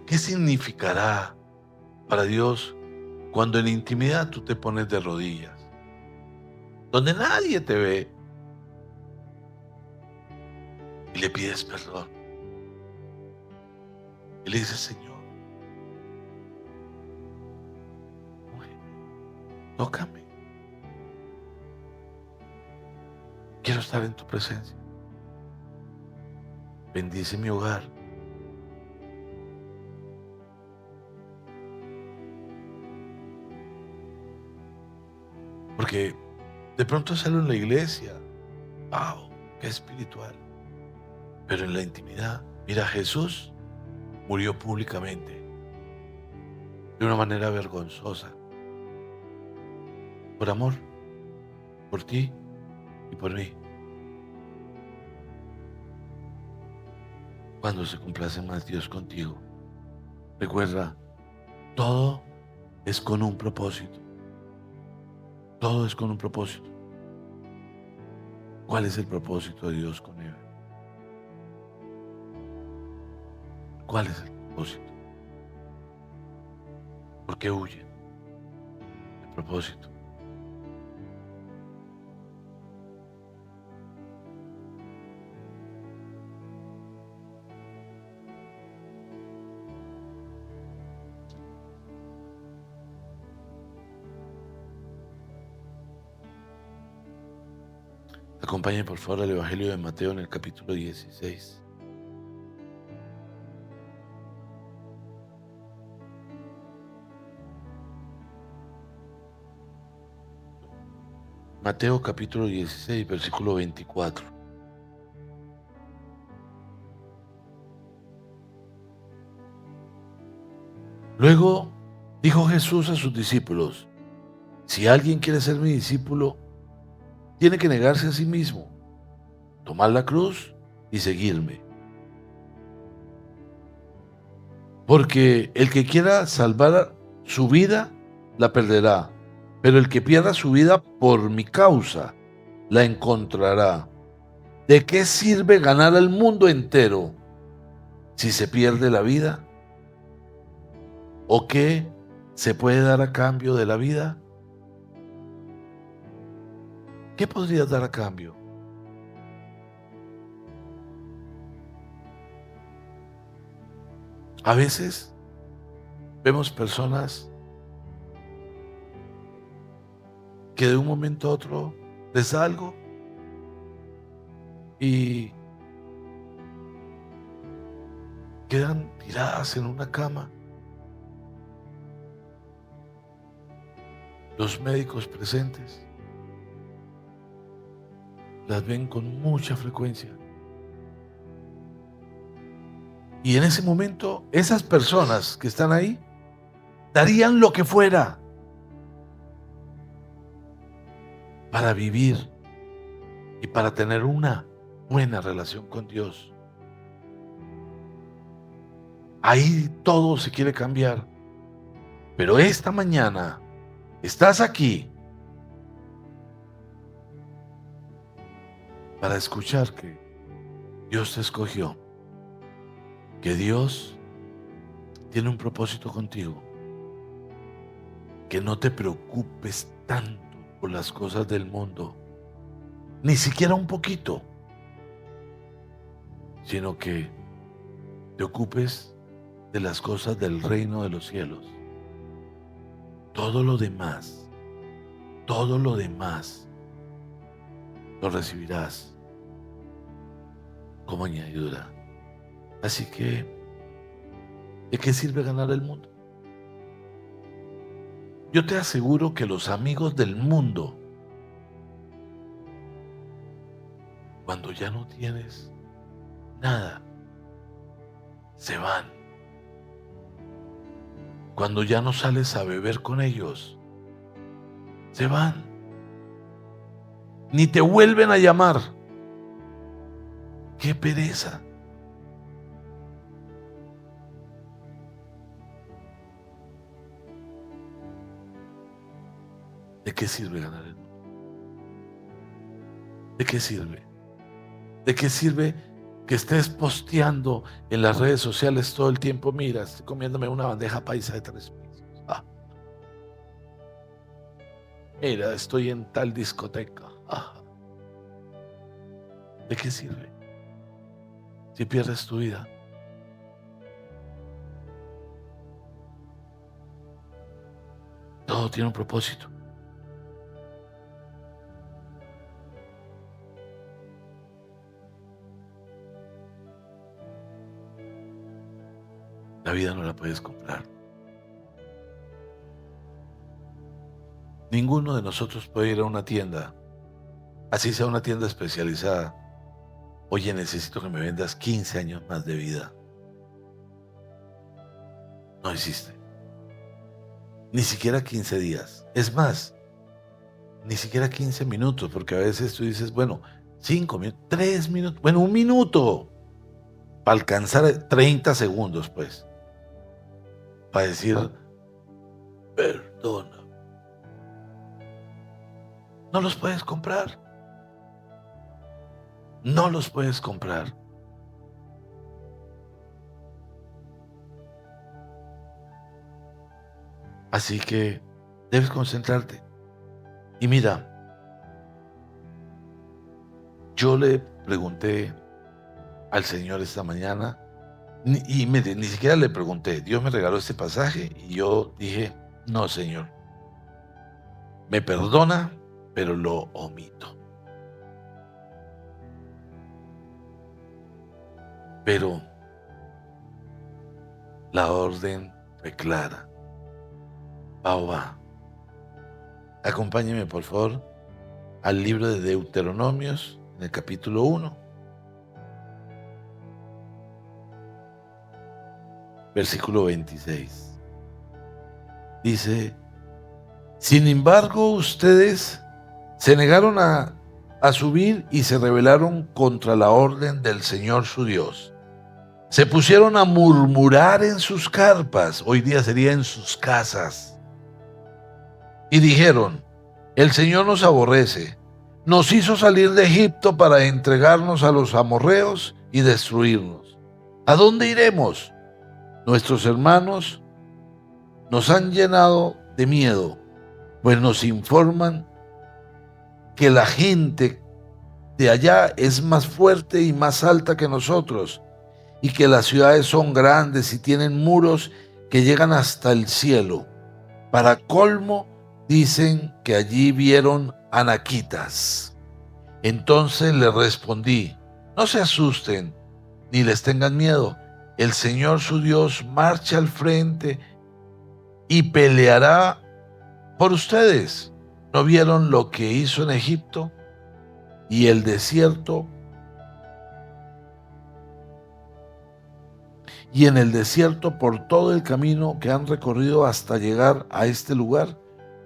Speaker 1: ¿Qué significará para Dios cuando en intimidad tú te pones de rodillas, donde nadie te ve, y le pides perdón? Y le dices: Señor, tócame. Quiero estar en tu presencia. Bendice mi hogar. Porque de pronto salo en la iglesia. ¡Wow! ¡Qué espiritual! Pero en la intimidad, mira, Jesús murió públicamente, de una manera vergonzosa, por amor, por ti y por mí. Cuando se complace más Dios contigo, recuerda, todo es con un propósito. Todo es con un propósito. ¿Cuál es el propósito de Dios con Eva? ¿Cuál es el propósito? ¿Por qué huyen? El propósito. Acompáñenme por favor al Evangelio de Mateo en el capítulo 16. Mateo capítulo 16, versículo 24. Luego dijo Jesús a sus discípulos: si alguien quiere ser mi discípulo, tiene que negarse a sí mismo, tomar la cruz y seguirme. Porque el que quiera salvar su vida, la perderá. Pero el que pierda su vida por mi causa, la encontrará. ¿De qué sirve ganar al mundo entero si se pierde la vida? ¿O qué se puede dar a cambio de la vida? ¿Qué podrías dar a cambio? A veces vemos personas que de un momento a otro les da algo y quedan tiradas en una cama. Los médicos presentes las ven con mucha frecuencia. Y en ese momento, esas personas que están ahí darían lo que fuera para vivir y para tener una buena relación con Dios. Ahí todo se quiere cambiar. Pero esta mañana estás aquí para escuchar que Dios te escogió, que Dios tiene un propósito contigo, que no te preocupes tanto por las cosas del mundo, ni siquiera un poquito, sino que te ocupes de las cosas del reino de los cielos. Todo lo demás lo recibirás como añadidura. Así que, ¿de qué sirve ganar el mundo? Yo te aseguro que los amigos del mundo, cuando ya no tienes nada, se van. Cuando ya no sales a beber con ellos, se van. Ni te vuelven a llamar. ¡Qué pereza! ¿De qué sirve ganar el mundo? ¿De qué sirve? ¿De qué sirve que estés posteando en las redes sociales todo el tiempo? Mira, estoy comiéndome una bandeja paisa de 3 pisos. Mira, estoy en tal discoteca. ¿De qué sirve si pierdes tu vida? Todo tiene un propósito. La vida no la puedes comprar. Ninguno de nosotros puede ir a una tienda, así sea una tienda especializada. Oye, necesito que me vendas 15 años más de vida. No existe. Ni siquiera 15 días. Es más, ni siquiera 15 minutos, porque a veces tú dices, bueno, 5 minutos, 3 minutos, bueno, 1 minuto, para alcanzar 30 segundos, pues, para decir, perdona. No los puedes comprar. No los puedes comprar. Así que debes concentrarte. Y mira, yo le pregunté al Señor esta mañana, ni siquiera le pregunté, Dios me regaló este pasaje y yo dije, no, Señor, me perdona, pero lo omito. Pero la orden fue clara. Va. Acompáñeme, por favor, al libro de Deuteronomios, en el capítulo 1, versículo 26. Dice, sin embargo, ustedes se negaron a subir y se rebelaron contra la orden del Señor su Dios. Se pusieron a murmurar en sus carpas, hoy día sería en sus casas, y dijeron, el Señor nos aborrece, nos hizo salir de Egipto para entregarnos a los amorreos y destruirnos. ¿A dónde iremos? Nuestros hermanos nos han llenado de miedo, pues nos informan que la gente de allá es más fuerte y más alta que nosotros, y que las ciudades son grandes y tienen muros que llegan hasta el cielo. Para colmo, dicen que allí vieron anaquitas. Entonces le respondí, no se asusten, ni les tengan miedo. El Señor su Dios marcha al frente y peleará por ustedes. ¿No vieron lo que hizo en Egipto y el desierto? Y en el desierto, por todo el camino que han recorrido hasta llegar a este lugar,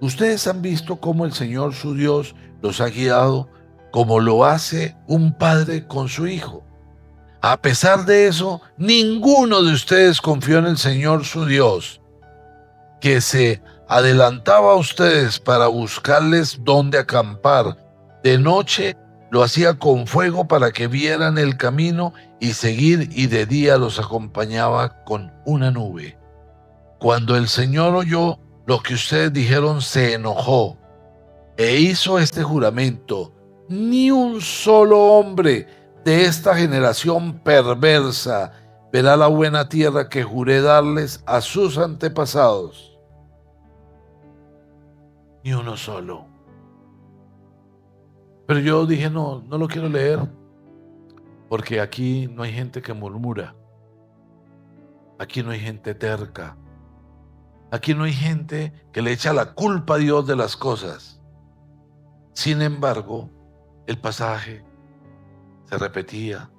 Speaker 1: ustedes han visto cómo el Señor su Dios los ha guiado, como lo hace un padre con su hijo. A pesar de eso, ninguno de ustedes confió en el Señor su Dios, que se adelantaba a ustedes para buscarles dónde acampar. De noche lo hacía con fuego para que vieran el camino y seguir, y de día los acompañaba con una nube. Cuando el Señor oyó lo que ustedes dijeron, se enojó E hizo este juramento: ni un solo hombre de esta generación perversa verá la buena tierra que juré darles a sus antepasados. Ni uno solo. Pero yo dije, no, no lo quiero leer, porque aquí no hay gente que murmura, aquí no hay gente terca, aquí no hay gente que le echa la culpa a Dios de las cosas. Sin embargo, el pasaje se repetía,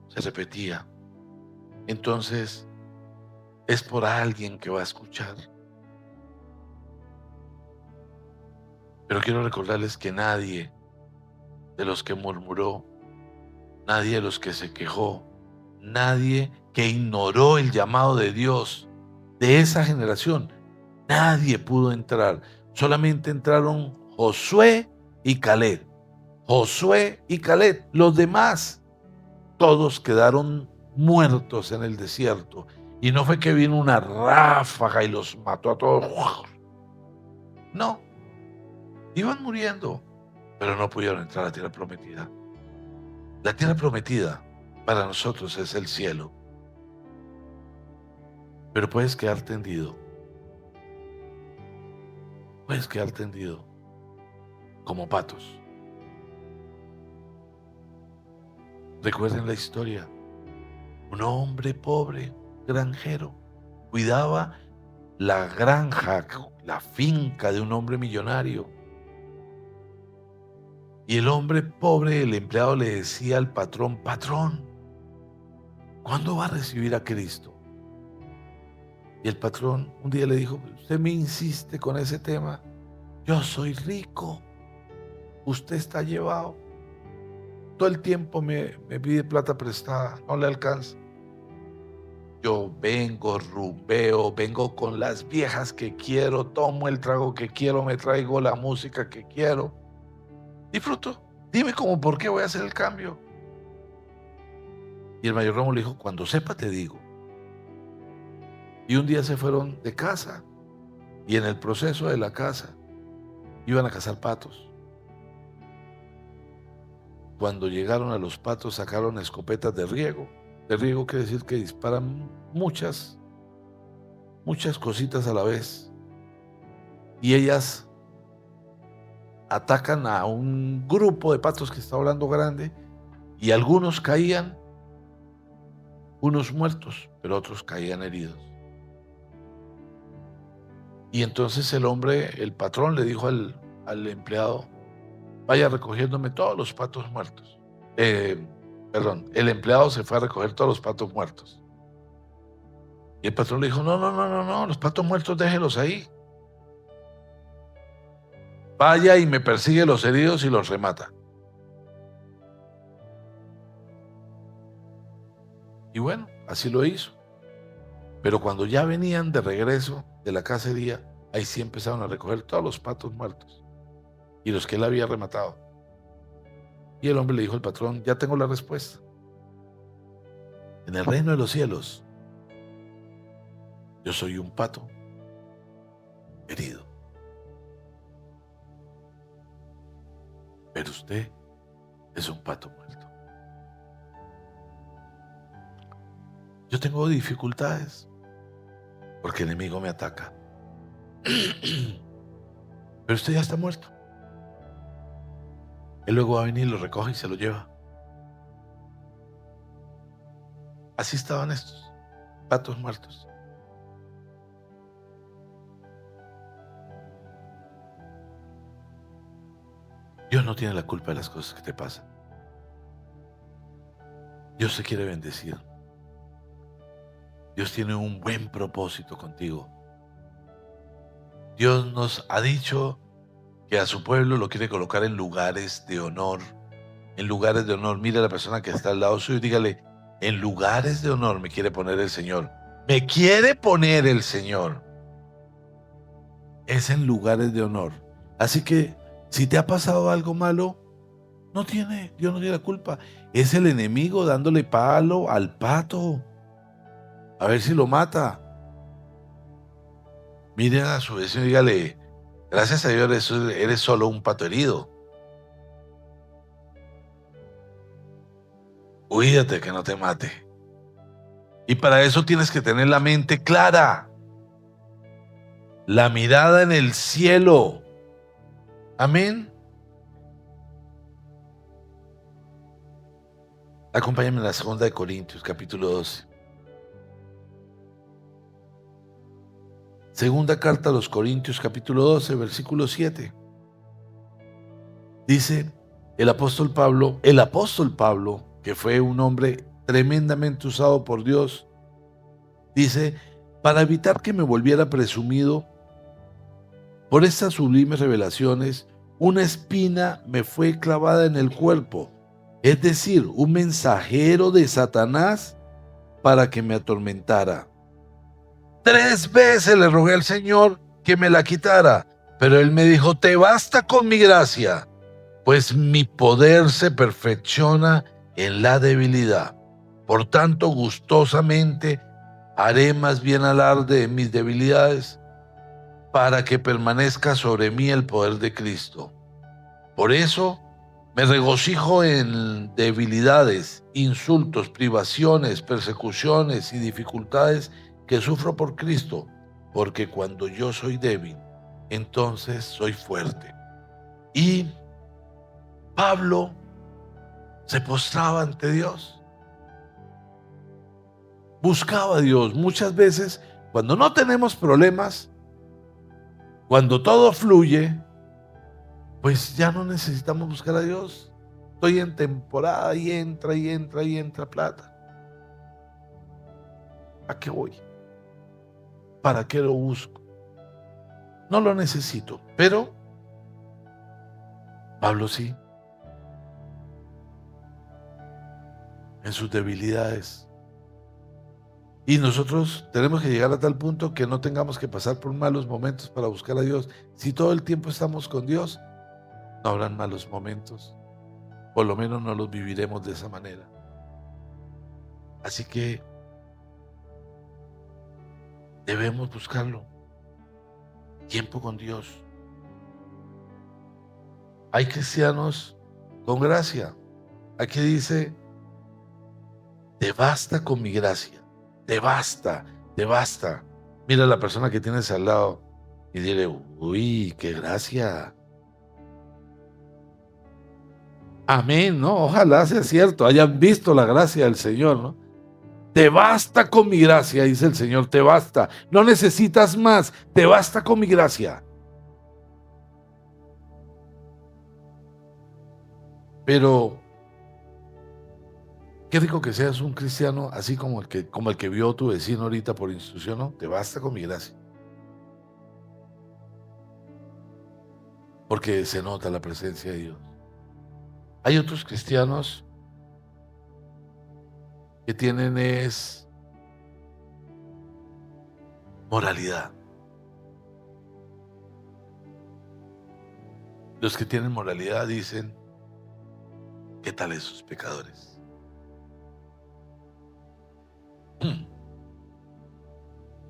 Speaker 1: se repetía. Entonces, es por alguien que va a escuchar. Pero quiero recordarles que nadie de los que murmuró, nadie de los que se quejó, nadie que ignoró el llamado de Dios de esa generación, nadie pudo entrar. Solamente entraron Josué y Caleb. Josué y Caleb. Los demás, todos quedaron muertos en el desierto. Y no fue que vino una ráfaga y los mató a todos. No, iban muriendo, pero no pudieron entrar a la tierra prometida. La tierra prometida para nosotros es el cielo. Pero puedes quedar tendido. Puedes quedar tendido como patos. Recuerden la historia. Un hombre pobre, granjero, cuidaba la granja, la finca de un hombre millonario. Y el hombre pobre, el empleado, le decía al patrón: patrón, ¿cuándo va a recibir a Cristo? Y el patrón un día le dijo: usted me insiste con ese tema, yo soy rico, usted está llevado, todo el tiempo me pide plata prestada, no le alcanza. Yo vengo, rumbeo, vengo con las viejas que quiero, tomo el trago que quiero, me traigo la música que quiero, disfruto. Dime cómo, ¿por qué voy a hacer el cambio? Y el mayordomo le dijo: cuando sepa te digo. Y un día se fueron de casa, y en el proceso de la casa iban a cazar patos. Cuando llegaron a los patos, sacaron escopetas de riego. De riego quiere decir que disparan muchas cositas a la vez. Y ellas atacan a un grupo de patos que está hablando grande, y algunos caían, unos muertos, pero otros caían heridos. Y entonces el patrón le dijo al empleado: vaya recogiéndome todos los patos muertos. El empleado se fue a recoger todos los patos muertos. Y el patrón le dijo: no, los patos muertos déjelos ahí. Vaya y me persigue los heridos y los remata. Y bueno, así lo hizo. Pero cuando ya venían de regreso de la cacería, ahí sí empezaron a recoger todos los patos muertos y los que él había rematado. Y el hombre le dijo al patrón: ya tengo la respuesta. En el reino de los cielos, yo soy un pato herido. Pero usted es un pato muerto. Yo tengo dificultades porque el enemigo me ataca. Pero usted ya está muerto. Él luego va a venir, lo recoge y se lo lleva. Así estaban estos patos muertos. Dios no tiene la culpa de las cosas que te pasan. Dios te quiere bendecir. Dios tiene un buen propósito contigo. Dios nos ha dicho que a su pueblo lo quiere colocar en lugares de honor. En lugares de honor. Mire a la persona que está al lado suyo y dígale: en lugares de honor me quiere poner el Señor. Me quiere poner el Señor. Es en lugares de honor. Así que si te ha pasado algo malo, Dios no tiene la culpa. Es el enemigo dándole palo al pato. A ver si lo mata. Mire a su vecino y dígale: Gracias a Dios eres solo un pato herido. Cuídate que no te mate. Y para eso tienes que tener la mente clara, la mirada en el cielo. Amén. Acompáñame en la segunda de Corintios, capítulo 12. Segunda carta a los Corintios, capítulo 12, versículo 7. Dice el apóstol Pablo, que fue un hombre tremendamente usado por Dios, dice, para evitar que me volviera presumido, por estas sublimes revelaciones, una espina me fue clavada en el cuerpo, es decir, un mensajero de Satanás para que me atormentara. 3 veces le rogué al Señor que me la quitara, pero Él me dijo, te basta con mi gracia, pues mi poder se perfecciona en la debilidad. Por tanto, gustosamente haré más bien alarde de mis debilidades, para que permanezca sobre mí el poder de Cristo. Por eso me regocijo en debilidades, insultos, privaciones, persecuciones y dificultades que sufro por Cristo, porque cuando yo soy débil, entonces soy fuerte. Y Pablo se postraba ante Dios, buscaba a Dios. Muchas veces, cuando no tenemos problemas, cuando todo fluye, pues ya no necesitamos buscar a Dios. Estoy en temporada y entra plata. ¿A qué voy? ¿Para qué lo busco? No lo necesito, pero Pablo sí, en sus debilidades. Y nosotros tenemos que llegar a tal punto que no tengamos que pasar por malos momentos para buscar a Dios. Si todo el tiempo estamos con Dios, no habrán malos momentos. Por lo menos no los viviremos de esa manera. Así que debemos buscarlo. Tiempo con Dios. Hay cristianos con gracia. Aquí dice, te basta con mi gracia. Te basta, te basta. Mira a la persona que tienes al lado y dile, uy, qué gracia. Amén, ¿no? Ojalá sea cierto, hayan visto la gracia del Señor, ¿no? Te basta con mi gracia, dice el Señor, te basta. No necesitas más, te basta con mi gracia. Pero qué rico que seas un cristiano así como el que vio tu vecino ahorita por instrucción, ¿no? Te basta con mi gracia. Porque se nota la presencia de Dios. Hay otros cristianos que tienen es moralidad. Los que tienen moralidad dicen, ¿qué tal esos pecadores?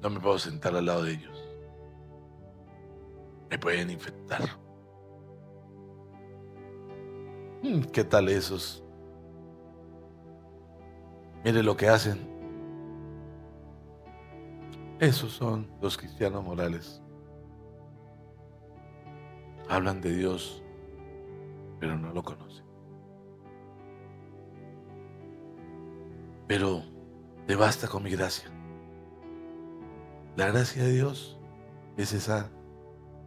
Speaker 1: No me puedo sentar al lado de ellos. Me pueden infectar. ¿Qué tal esos? Mire lo que hacen. Esos son los cristianos morales. Hablan de Dios, pero no lo conocen. Pero te basta con mi gracia. La gracia de Dios es esa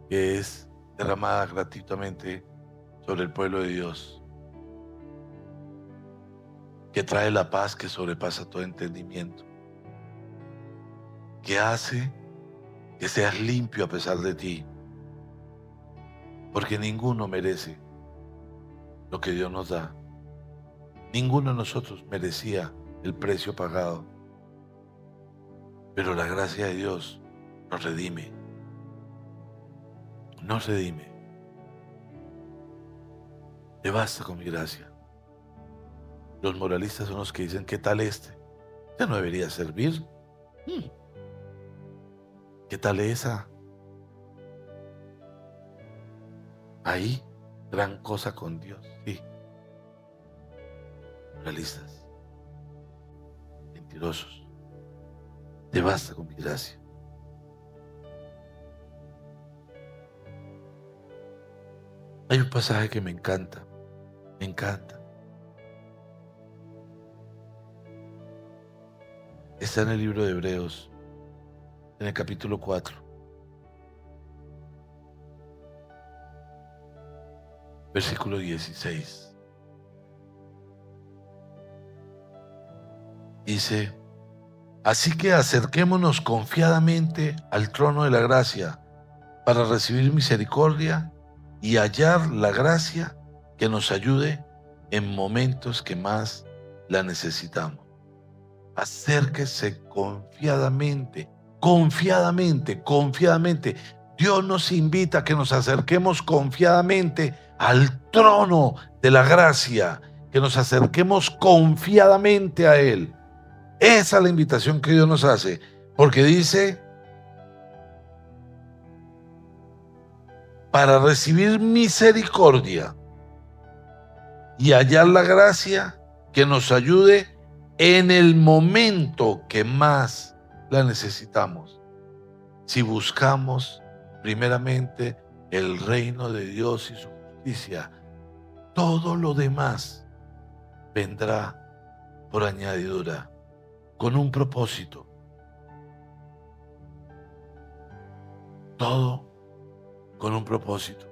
Speaker 1: que es derramada gratuitamente sobre el pueblo de Dios, que trae la paz que sobrepasa todo entendimiento, que hace que seas limpio a pesar de ti, porque ninguno merece lo que Dios nos da. Ninguno de nosotros merecía el precio pagado, pero la gracia de Dios nos redime. Nos redime. Te basta con mi gracia. Los moralistas son los que dicen, ¿qué tal este? Este no debería servir. ¿Qué tal esa? Ahí, gran cosa con Dios, sí. Realistas, mentirosos. Te basta con mi gracia. Hay un pasaje que me encanta, me encanta. Está en el libro de Hebreos, en el capítulo 4, versículo 16. Dice: así que acerquémonos confiadamente al trono de la gracia para recibir misericordia y hallar la gracia que nos ayude en momentos que más la necesitamos. Acérquese confiadamente, confiadamente, confiadamente. Dios nos invita a que nos acerquemos confiadamente al trono de la gracia, que nos acerquemos confiadamente a Él. Esa es la invitación que Dios nos hace, porque dice: para recibir misericordia y hallar la gracia que nos ayude en el momento que más la necesitamos. Si buscamos primeramente el reino de Dios y su justicia, todo lo demás vendrá por añadidura, con un propósito. Todo con un propósito.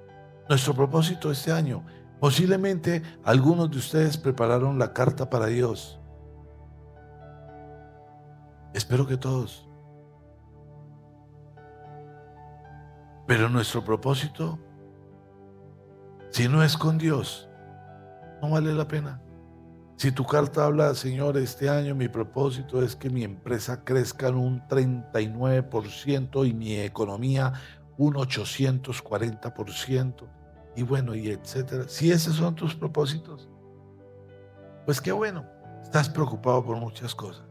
Speaker 1: Nuestro propósito este año, posiblemente algunos de ustedes prepararon la carta para Dios. Espero que todos. Pero nuestro propósito, si no es con Dios, no vale la pena. Si tu carta habla: Señor, este año mi propósito es que mi empresa crezca en un 39% y mi economía un 840%, y bueno, y etcétera. Si esos son tus propósitos, pues qué bueno, estás preocupado por muchas cosas,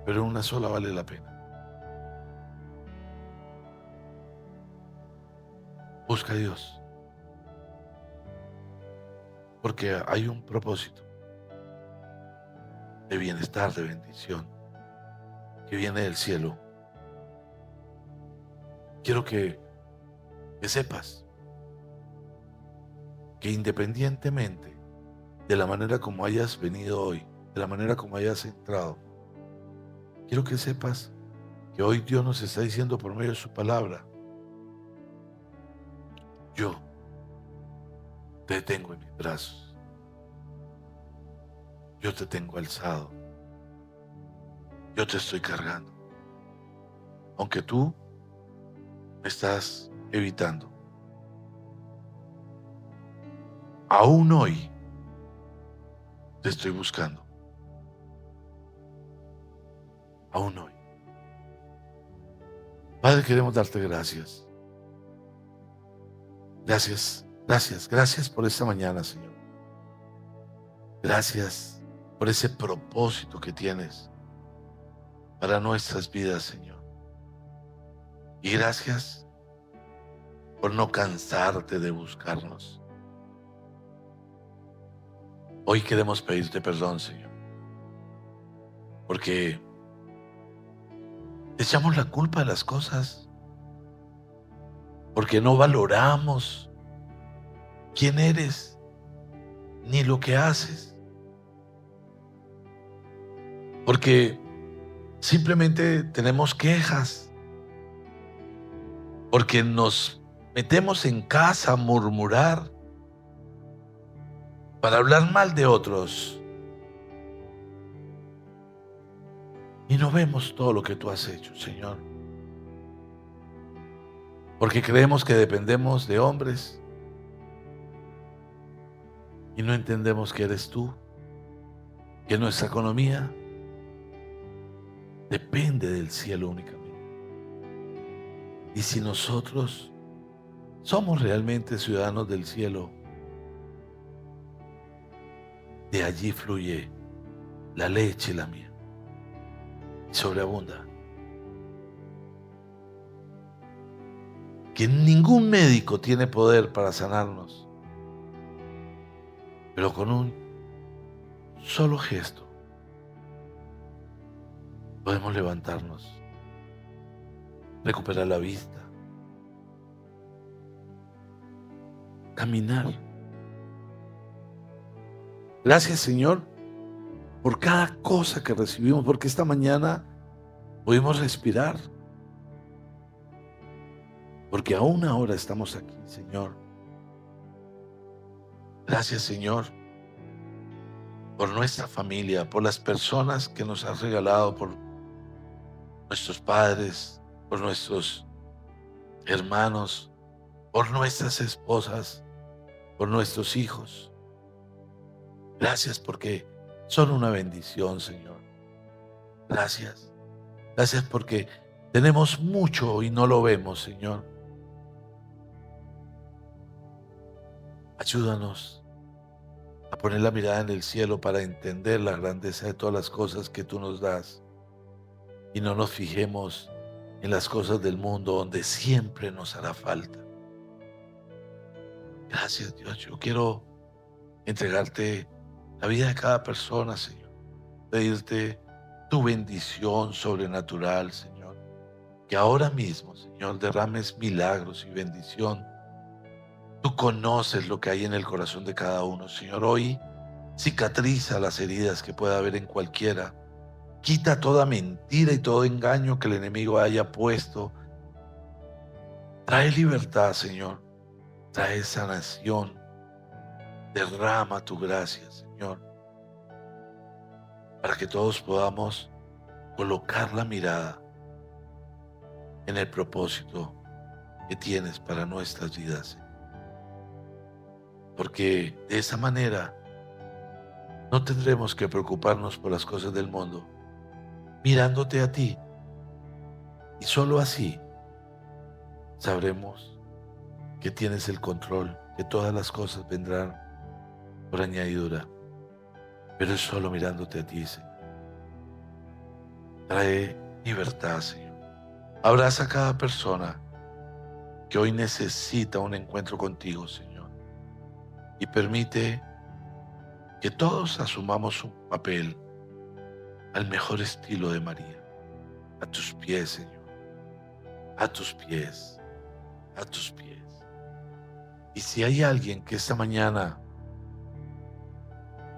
Speaker 1: pero una sola vale la pena. Busca a Dios, porque hay un propósito de bienestar, de bendición, que viene del cielo. Quiero que sepas que independientemente de la manera como hayas venido hoy, de la manera como hayas entrado, quiero que sepas que hoy Dios nos está diciendo por medio de su palabra: yo te tengo en mis brazos, yo te tengo alzado, yo te estoy cargando, aunque tú me estás evitando. Aún hoy te estoy buscando, aún hoy. Padre, queremos darte gracias. Gracias, gracias, gracias por esta mañana, Señor. Gracias por ese propósito que tienes para nuestras vidas, Señor. Y gracias por no cansarte de buscarnos. Hoy queremos pedirte perdón, Señor, porque echamos la culpa de las cosas, porque no valoramos quién eres ni lo que haces, porque simplemente tenemos quejas, porque nos metemos en casa a murmurar para hablar mal de otros y no vemos todo lo que tú has hecho, Señor, porque creemos que dependemos de hombres y no entendemos que eres tú, que nuestra economía depende del cielo únicamente. Y si nosotros somos realmente ciudadanos del cielo, de allí fluye la leche y la miel, y sobreabunda. que ningún médico tiene poder para sanarnos, pero con un solo gesto podemos levantarnos, recuperar la vista, caminar. Gracias, Señor, por cada cosa que recibimos, porque esta mañana pudimos respirar, porque aún ahora estamos aquí, Señor. Gracias, Señor, por nuestra familia, por las personas que nos has regalado, por nuestros padres, por nuestros hermanos, por nuestras esposas, por nuestros hijos. Gracias porque son una bendición, Señor. Gracias. Gracias porque tenemos mucho y no lo vemos, Señor. Ayúdanos a poner la mirada en el cielo para entender la grandeza de todas las cosas que tú nos das y no nos fijemos en las cosas del mundo donde siempre nos hará falta. Gracias, Dios. Yo quiero entregarte la vida de cada persona, Señor. Pedirte tu bendición sobrenatural, Señor. Que ahora mismo, Señor, derrames milagros y bendición. Tú conoces lo que hay en el corazón de cada uno, Señor. Hoy cicatriza las heridas que pueda haber en cualquiera. Quita toda mentira y todo engaño que el enemigo haya puesto. Trae libertad, Señor. Trae sanación. Derrama tu gracia, Señor, para que todos podamos colocar la mirada en el propósito que tienes para nuestras vidas, Señor. Porque de esa manera no tendremos que preocuparnos por las cosas del mundo, mirándote a ti, y solo así sabremos que tienes el control, que todas las cosas vendrán por añadidura, pero es solo mirándote a ti, Señor. Trae libertad, Señor. Abraza a cada persona que hoy necesita un encuentro contigo, Señor, y permite que todos asumamos un papel al mejor estilo de María, a tus pies, Señor, a tus pies, a tus pies. Y si hay alguien que esta mañana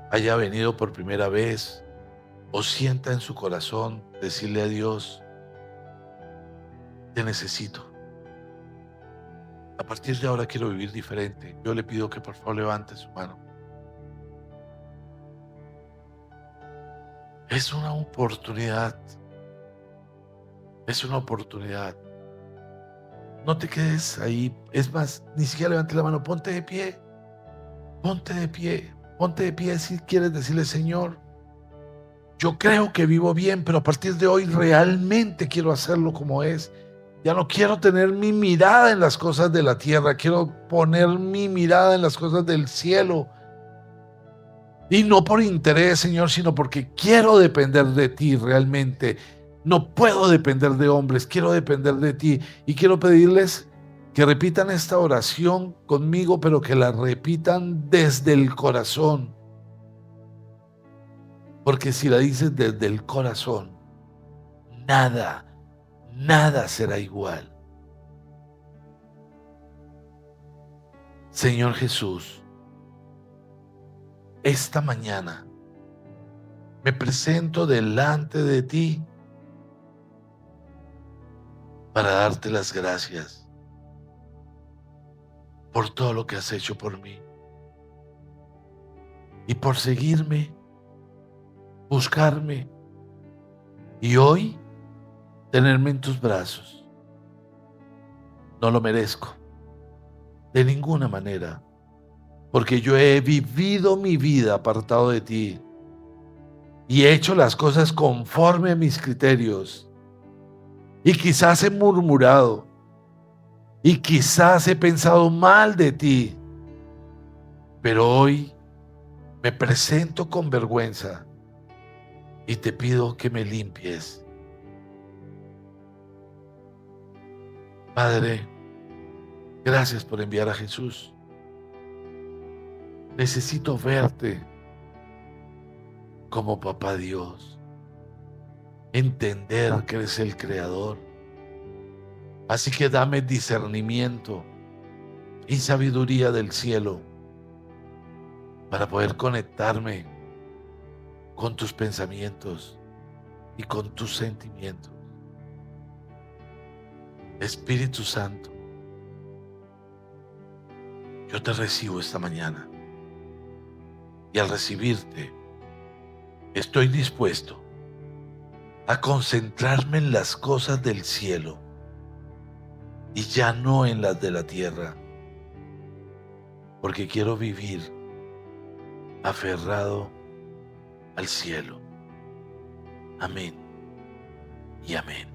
Speaker 1: haya venido por primera vez o sienta en su corazón decirle a Dios, te necesito, a partir de ahora quiero vivir diferente, yo le pido que por favor levante su mano. Es una oportunidad, es una oportunidad. No te quedes ahí, es más, ni siquiera levante la mano, ponte de pie, ponte de pie, ponte de pie si quieres decirle, Señor, yo creo que vivo bien, pero a partir de hoy realmente quiero hacerlo como es. Ya no quiero tener mi mirada en las cosas de la tierra, quiero poner mi mirada en las cosas del cielo. Y no por interés, Señor, sino porque quiero depender de ti realmente. No puedo depender de hombres, quiero depender de ti. Y quiero pedirles que repitan esta oración conmigo, pero que la repitan desde el corazón. Porque si la dices desde el corazón, nada será igual. Señor Jesús, esta mañana me presento delante de ti para darte las gracias por todo lo que has hecho por mí y por seguirme, buscarme y hoy tenerme en tus brazos. No lo merezco de ninguna manera, porque yo he vivido mi vida apartado de ti y he hecho las cosas conforme a mis criterios. Y quizás he murmurado y quizás he pensado mal de ti, pero hoy me presento con vergüenza y te pido que me limpies. Padre, Gracias por enviar a Jesús. Necesito verte como papá Dios, entender que eres el creador. Así que dame discernimiento y sabiduría del cielo para poder conectarme con tus pensamientos y con tus sentimientos. Espíritu Santo, yo te recibo esta mañana y al recibirte estoy dispuesto a concentrarme en las cosas del cielo y ya no en las de la tierra, porque quiero vivir aferrado al cielo. Amén y amén.